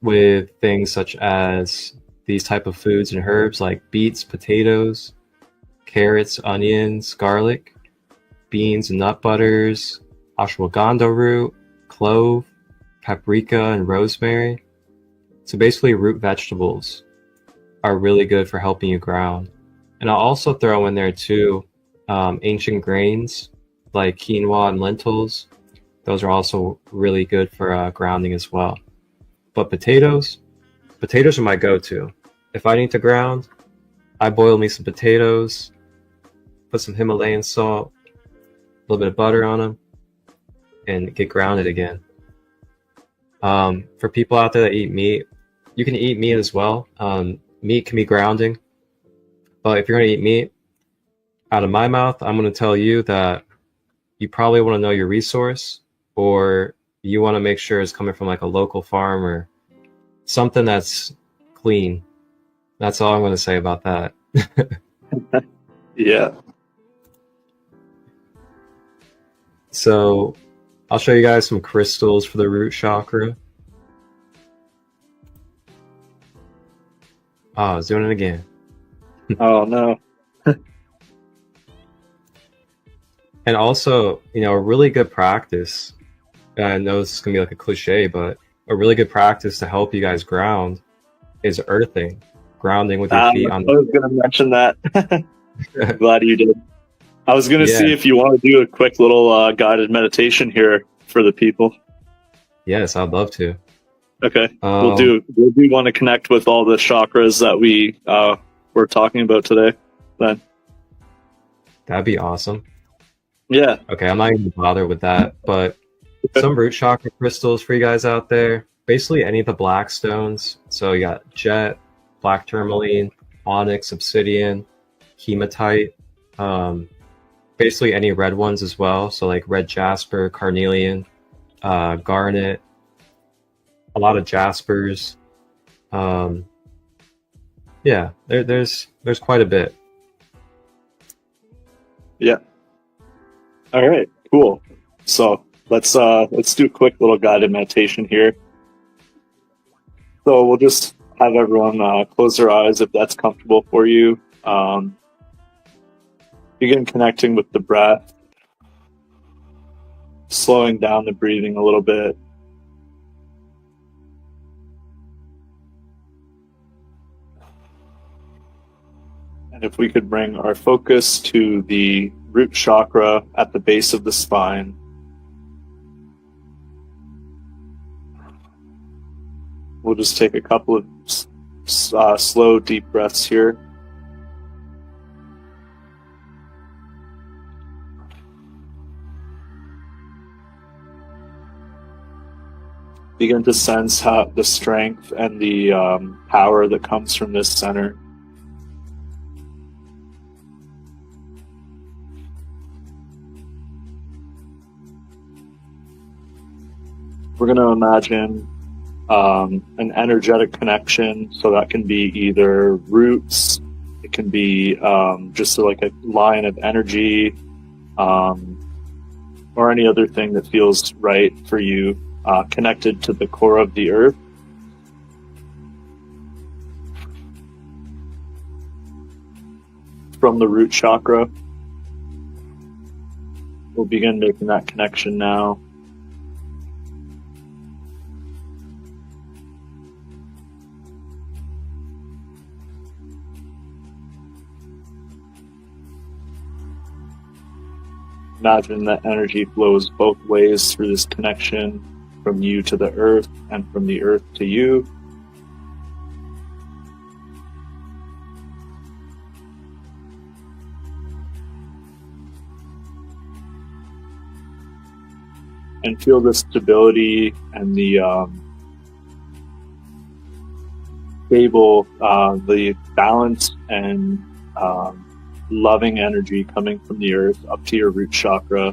with things such as these type of foods and herbs like beets, potatoes, carrots, onions, garlic, beans and nut butters, ashwagandha root, clove, paprika, and rosemary. So basically root vegetables are really good for helping you ground. And I'll also throw in there too ancient grains like quinoa and lentils. Those are also really good for grounding as well. But potatoes are my go-to. If I need to ground, I boil me some potatoes, put some Himalayan salt, a little bit of butter on them, and get grounded again. For people out there that eat meat, you can eat meat as well. Meat can be grounding. But if you're going to eat meat, out of my mouth, I'm going to tell you that you probably want to know your resource, or you want to make sure it's coming from like a local farm or something that's clean. That's all I'm going to say about that. Yeah. So I'll show you guys some crystals for the root chakra. Oh, I was doing it again. Oh, no. And also, a really good practice, and I know this is going to be like a cliche, but a really good practice to help you guys ground is earthing, grounding with your feet on I was going to mention that. Glad you did. I was going to see if you want to do a quick little guided meditation here for the people. Yes, I'd love to. Okay. Um, We'll do want to connect with all the chakras that we were talking about today. Then. that'd be awesome. Yeah. Okay, I'm not even bother with that, but Okay. some root chakra crystals for you guys out there. Basically, any of the black stones. So you got jet, black tourmaline, onyx, obsidian, hematite. Um, basically, any red ones as well. So like red jasper, carnelian, garnet, a lot of jaspers. Um, yeah, there's quite a bit. Yeah. All right. Cool. So let's do a quick little guided meditation here. So we'll just have everyone close their eyes if that's comfortable for you. Begin connecting with the breath, slowing down the breathing a little bit. And if we could bring our focus to the root chakra at the base of the spine. We'll just take a couple of slow, deep breaths here. Begin to sense how the strength and the power that comes from this center. We're going to imagine an energetic connection, so that can be either roots, it can be just like a line of energy, or any other thing that feels right for you, connected to the core of the earth. From the root chakra, we'll begin making that connection now. Imagine that energy flows both ways through this connection, from you to the earth and from the earth to you. And feel the stability and the stable, the balance and loving energy coming from the earth up to your root chakra.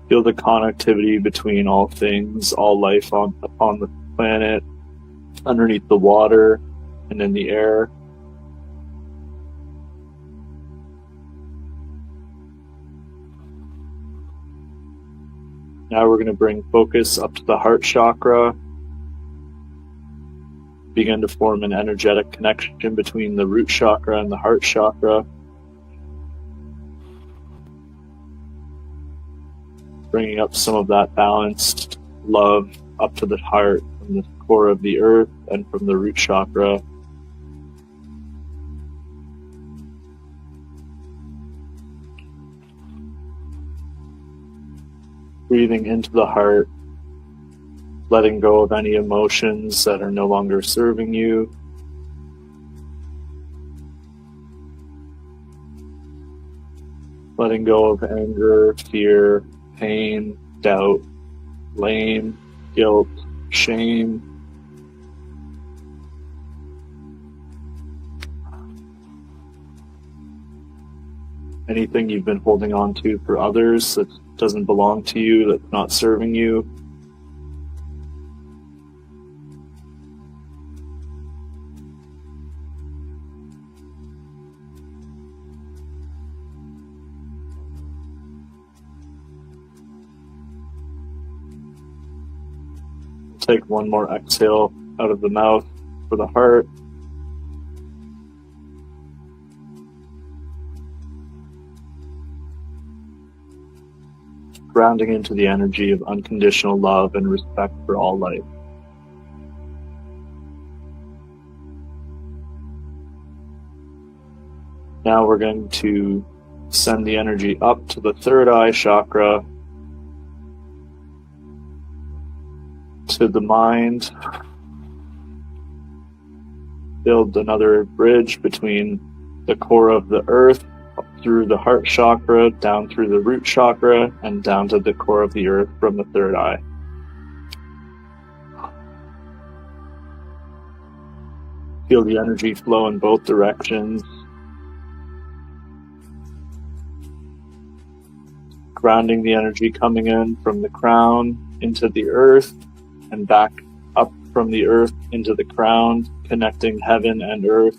Feel the connectivity between all things, all life upon the planet, underneath the water and in the air. Now we're going to bring focus up to the heart chakra. Begin to form an energetic connection between the root chakra and the heart chakra. Bringing up some of that balanced love up to the heart from the core of the earth and from the root chakra. Breathing into the heart, letting go of any emotions that are no longer serving you. Letting go of anger, fear, pain, doubt, blame, guilt, shame. Anything you've been holding on to for others that doesn't belong to you, that's not serving you. Take one more exhale out of the mouth for the heart. Grounding into the energy of unconditional love and respect for all life. Now we're going to send the energy up to the third eye chakra, to the mind. Build another bridge between the core of the earth, through the heart chakra, down through the root chakra, and down to the core of the earth from the third eye. Feel the energy flow in both directions. Grounding the energy coming in from the crown into the earth and back up from the earth into the crown, connecting heaven and earth.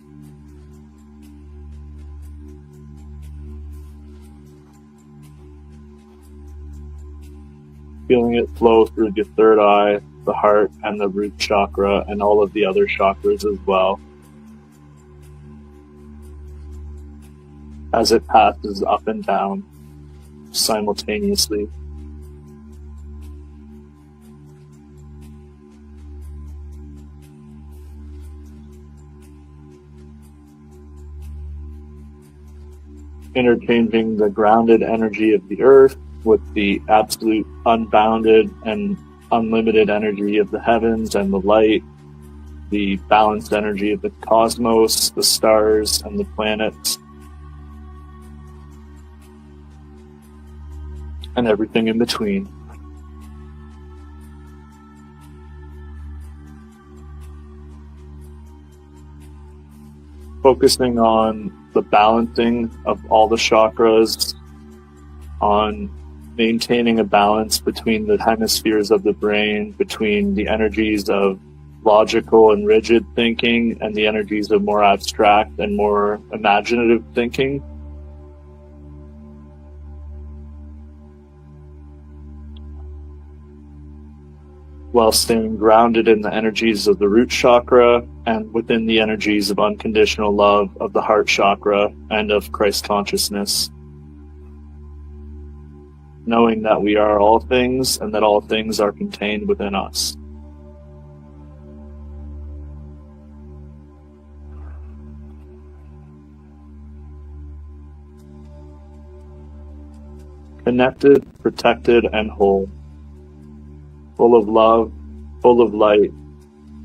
Feeling it flow through the third eye, the heart, and the root chakra, and all of the other chakras as well, as it passes up and down simultaneously. Interchanging the grounded energy of the earth with the absolute unbounded and unlimited energy of the heavens and the light, the balanced energy of the cosmos, the stars, and the planets, and everything in between. Focusing on the balancing of all the chakras, on maintaining a balance between the hemispheres of the brain, between the energies of logical and rigid thinking and the energies of more abstract and more imaginative thinking. While staying grounded in the energies of the root chakra and within the energies of unconditional love of the heart chakra and of Christ consciousness. Knowing that we are all things and that all things are contained within us. Connected, protected, and whole. Full of love, full of light,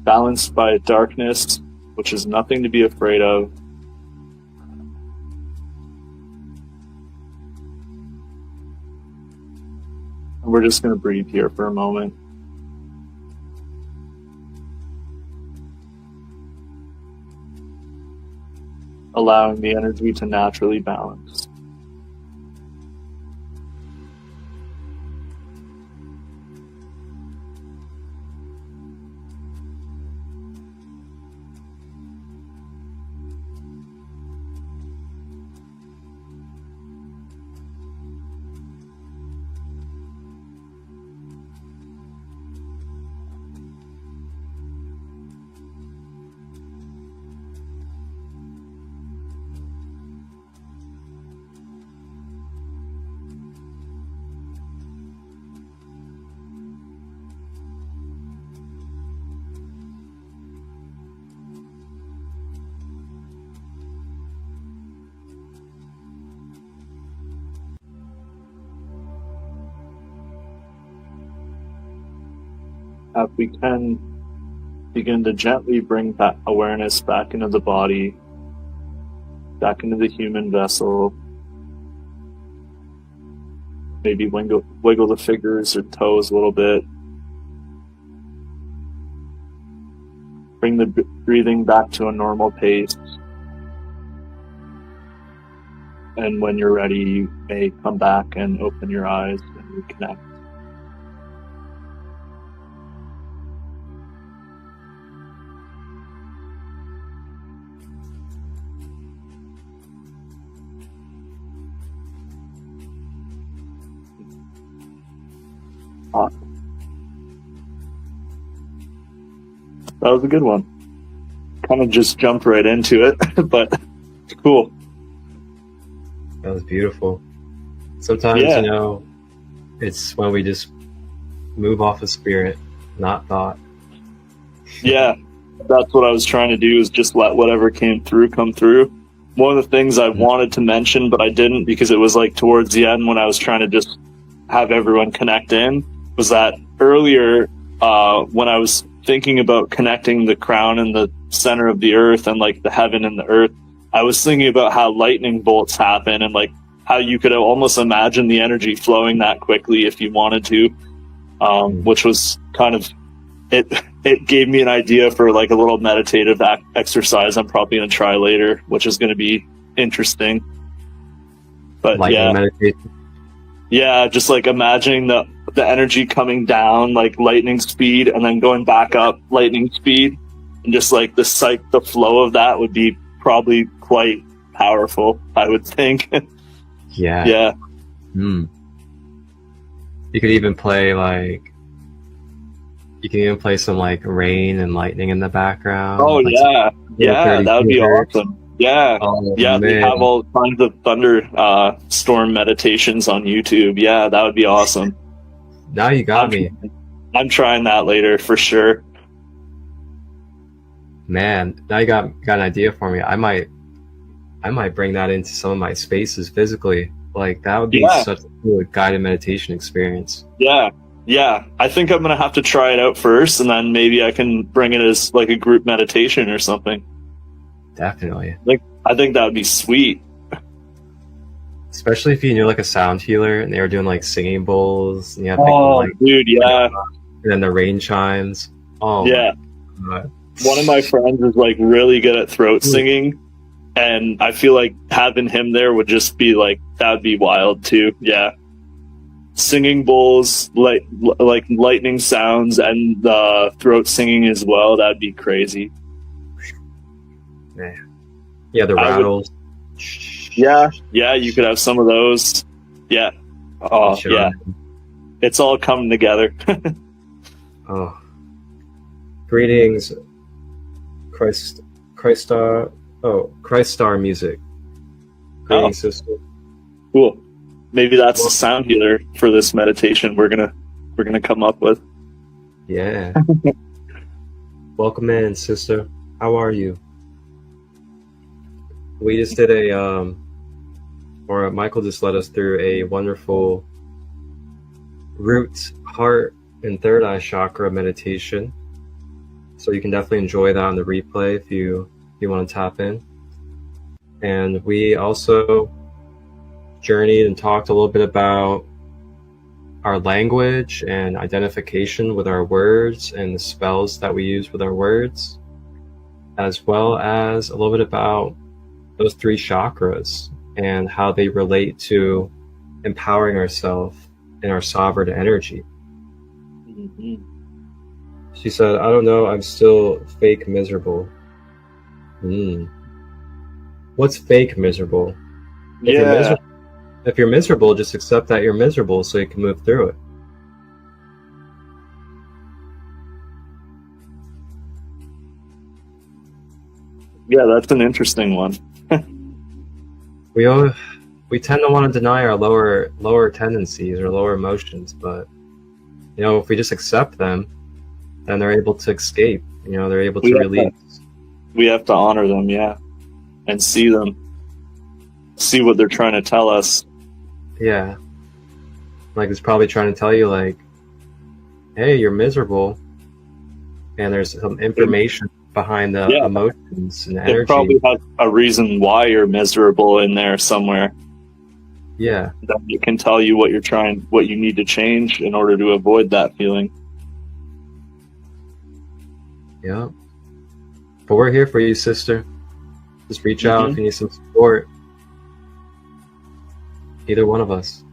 balanced by darkness, which is nothing to be afraid of. And we're just going to breathe here for a moment. Allowing the energy to naturally balance. If we can, begin to gently bring that awareness back into the body, back into the human vessel. Maybe wiggle the fingers or toes a little bit. Bring the breathing back to a normal pace. And when you're ready, you may come back and open your eyes and reconnect. That was a good one. Kind of just jumped right into it, but cool. That was beautiful. Sometimes, it's when we just move off of spirit, not thought. Yeah, that's what I was trying to do, is just let whatever came through come through. one of the things I wanted to mention, but I didn't because it was like towards the end when I was trying to just have everyone connect in, was that earlier when I was thinking about connecting the crown and the center of the earth and like the heaven and the earth, I was thinking about how lightning bolts happen and like how you could almost imagine the energy flowing that quickly if you wanted to, which was kind of, it gave me an idea for like a little meditative exercise I'm probably going to try later, which is going to be interesting. But Lightning meditation. Yeah, just like imagining the energy coming down like lightning speed and then going back up lightning speed, and just like the flow of that would be probably quite powerful, I would think. Yeah. Yeah. You could even play some like rain and lightning in the background. Oh like yeah, that would be awesome. Yeah. Oh, yeah, man. They have all kinds of thunder storm meditations on YouTube. Yeah, that would be awesome. Now you got me. I'm trying that later for sure. Man, now you got an idea for me. I might bring that into some of my spaces physically. Like that would be such a cool guided meditation experience. Yeah. I think I'm gonna have to try it out first, and then maybe I can bring it as like a group meditation or something. Definitely. Like I think that would be sweet. Especially if you knew like a sound healer and they were doing like singing bowls and you have dude, yeah. And then the rain chimes. Oh yeah. One of my friends is like really good at throat singing, and I feel like having him there would just be like, that would be wild too. Yeah. Singing bowls, like lightning sounds, and throat singing as well. That'd be crazy. Yeah, the rattles. Yeah, you could have some of those. Yeah. Oh, sure. yeah. It's all coming together. Oh. Greetings, Christstar music. Greetings, sister. Cool. Maybe that's the sound healer for this meditation we're gonna come up with. Yeah. Welcome in, sister. How are you? We just did Michael just led us through a wonderful root, heart, and third eye chakra meditation. So you can definitely enjoy that on the replay if you want to tap in. And we also journeyed and talked a little bit about our language and identification with our words and the spells that we use with our words, as well as a little bit about those 3 chakras and how they relate to empowering ourselves in our sovereign energy. Mm-hmm. She said, I don't know, I'm still fake miserable. What's fake miserable? If you're miserable, just accept that you're miserable so you can move through it. Yeah, that's an interesting one. We tend to want to deny our lower tendencies or lower emotions, but if we just accept them, then they're able to escape. They're able to release. We have to honor them, and see them, see what they're trying to tell us. Yeah, like it's probably trying to tell you, like, hey, you're miserable, and there's some information behind the emotions and energy. It probably has a reason why you're miserable in there somewhere. Yeah, that it can tell you what you need to change in order to avoid that feeling. Yeah, but we're here for you, sister. Just reach out if you need some support. Either one of us.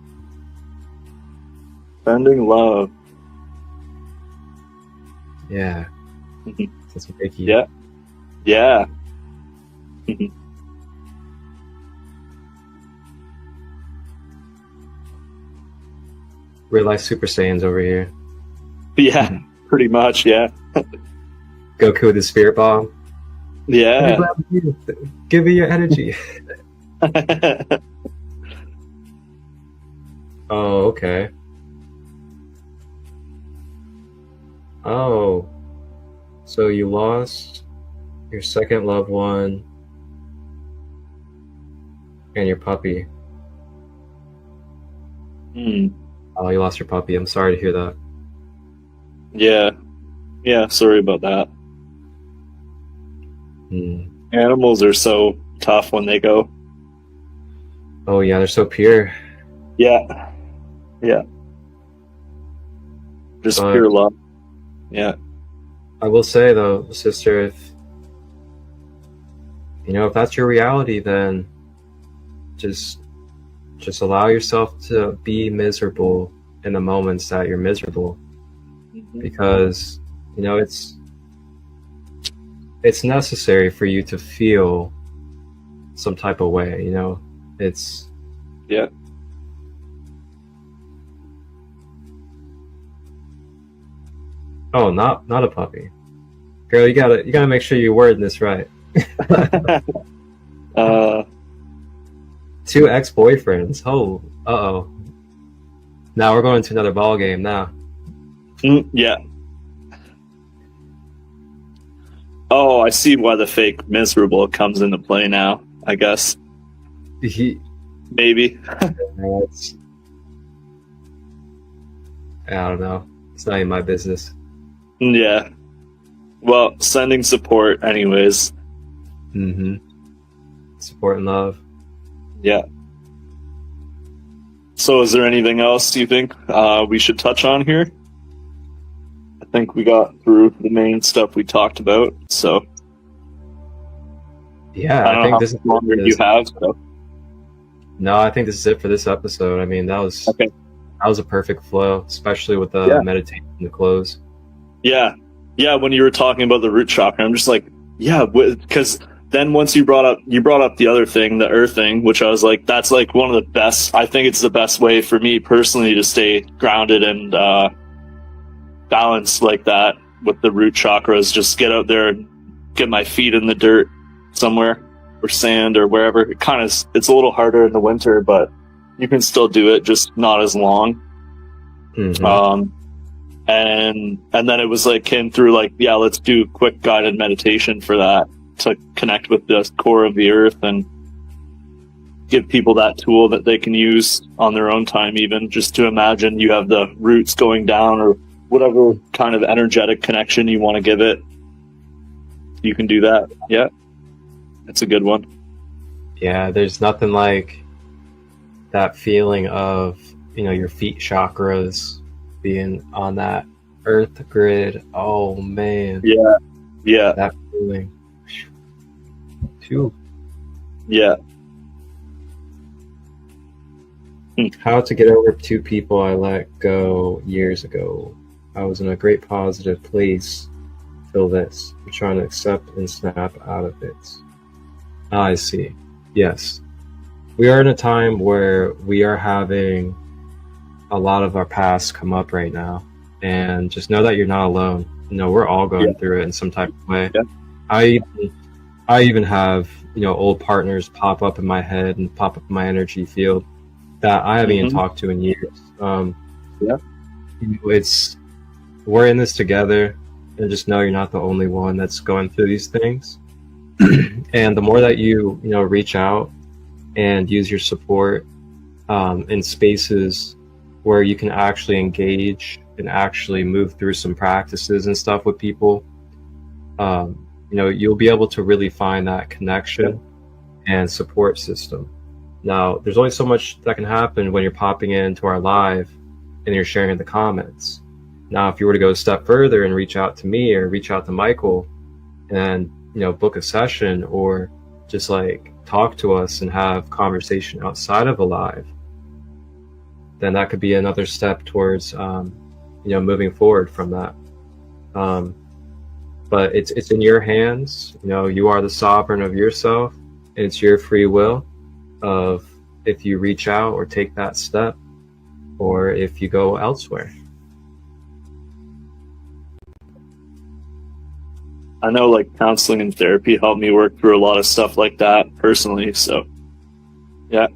Sending love. Yeah. That's Reiki. Yeah. Real life Super Saiyans over here. Yeah, pretty much, yeah. Goku with his spirit bomb. Yeah. Give me your energy. Oh, okay. Oh. So you lost your second loved one and your puppy. Hmm. Oh, you lost your puppy. I'm sorry to hear that. Yeah, sorry about that. Animals are so tough when they go. Oh yeah, they're so pure. Yeah. Just But pure love. Yeah. I will say though, sister, if that's your reality, then just allow yourself to be miserable in the moments that you're miserable, because it's necessary for you to feel some type of way. It's Yeah. Oh, not a puppy. Girl, you gotta make sure you word this right. Two ex-boyfriends. Oh, uh-oh. Now we're going to another ball game now. Yeah. Oh, I see why the fake miserable comes into play now, I guess. Maybe. I don't know. It's not even my business. Yeah. Well, sending support anyways. Support and love. Yeah. So is there anything else you think we should touch on here? I think we got through the main stuff we talked about, so yeah, I think this is longer you have. So. No, I think this is it for this episode. I mean, that was a perfect flow, especially with the meditation to close. Yeah. When you were talking about the root chakra, I'm just like, yeah, because then once you brought up the other thing, the earth thing, which I was like, that's like one of the best. I think it's the best way for me personally to stay grounded and balanced like that with the root chakras. Just get out there and get my feet in the dirt somewhere, or sand, or wherever. It's a little harder in the winter, but you can still do it, just not as long. And then it was like came through like, yeah, let's do quick guided meditation for that, to connect with the core of the earth and give people that tool that they can use on their own time, even just to imagine you have the roots going down, or whatever kind of energetic connection you want to give it. You can do that. Yeah. It's a good one. Yeah, there's nothing like that feeling of, your feet chakras being on that earth grid. Oh man. Yeah. That feeling. Phew. Yeah. How to get over two people I let go years ago. I was in a great positive place. Feel this. I'm trying to accept and snap out of it. I see. Yes. We are in a time where we are having a lot of our past come up right now. And just know that you're not alone. We're all going through it in some type of way. Yeah. I even have, old partners pop up in my head and pop up in my energy field that I haven't even talked to in years. We're in this together, and just know you're not the only one that's going through these things. And the more that you reach out and use your support in spaces where you can actually engage and actually move through some practices and stuff with people, you'll be able to really find that connection and support system. Now, there's only so much that can happen when you're popping into our live and you're sharing in the comments. Now, if you were to go a step further and reach out to me or reach out to Michael and book a session, or just like talk to us and have conversation outside of a live, then that could be another step towards moving forward from that. But it's in your hands. You are the sovereign of yourself, and it's your free will of if you reach out or take that step, or if you go elsewhere. I know like counseling and therapy helped me work through a lot of stuff like that personally. So, yeah.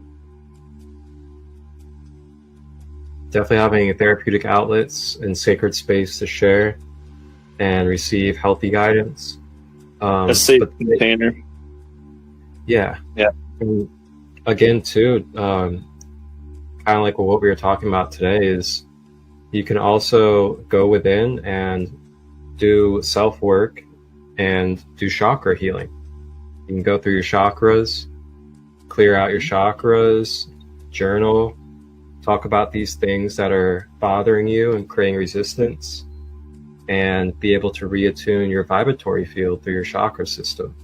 Definitely having therapeutic outlets and sacred space to share and receive healthy guidance. A safe container. Yeah. Yeah. again, too, kind of like what we were talking about today, is you can also go within and do self work and do chakra healing. You can go through your chakras, clear out your chakras, journal, talk about these things that are bothering you and creating resistance, and be able to reattune your vibratory field through your chakra system.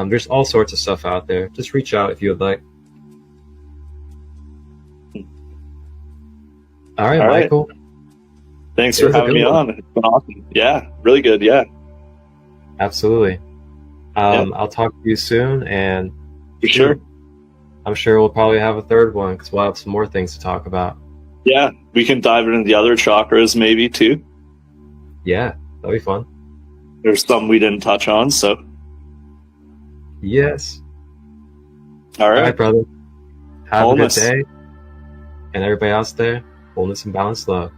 There's all sorts of stuff out there. Just reach out if you would like. All right, Michael. Thanks for having me on. It's been awesome. Yeah, really good. Yeah. Absolutely. I'll talk to you soon, and for sure. I'm sure we'll probably have a third one because we'll have some more things to talk about. Yeah, we can dive into the other chakras maybe too. Yeah, that'll be fun. There's some we didn't touch on, so. Yes. All right, brother. Have Wholeness. a good day. And everybody else there, wholeness and balanced love.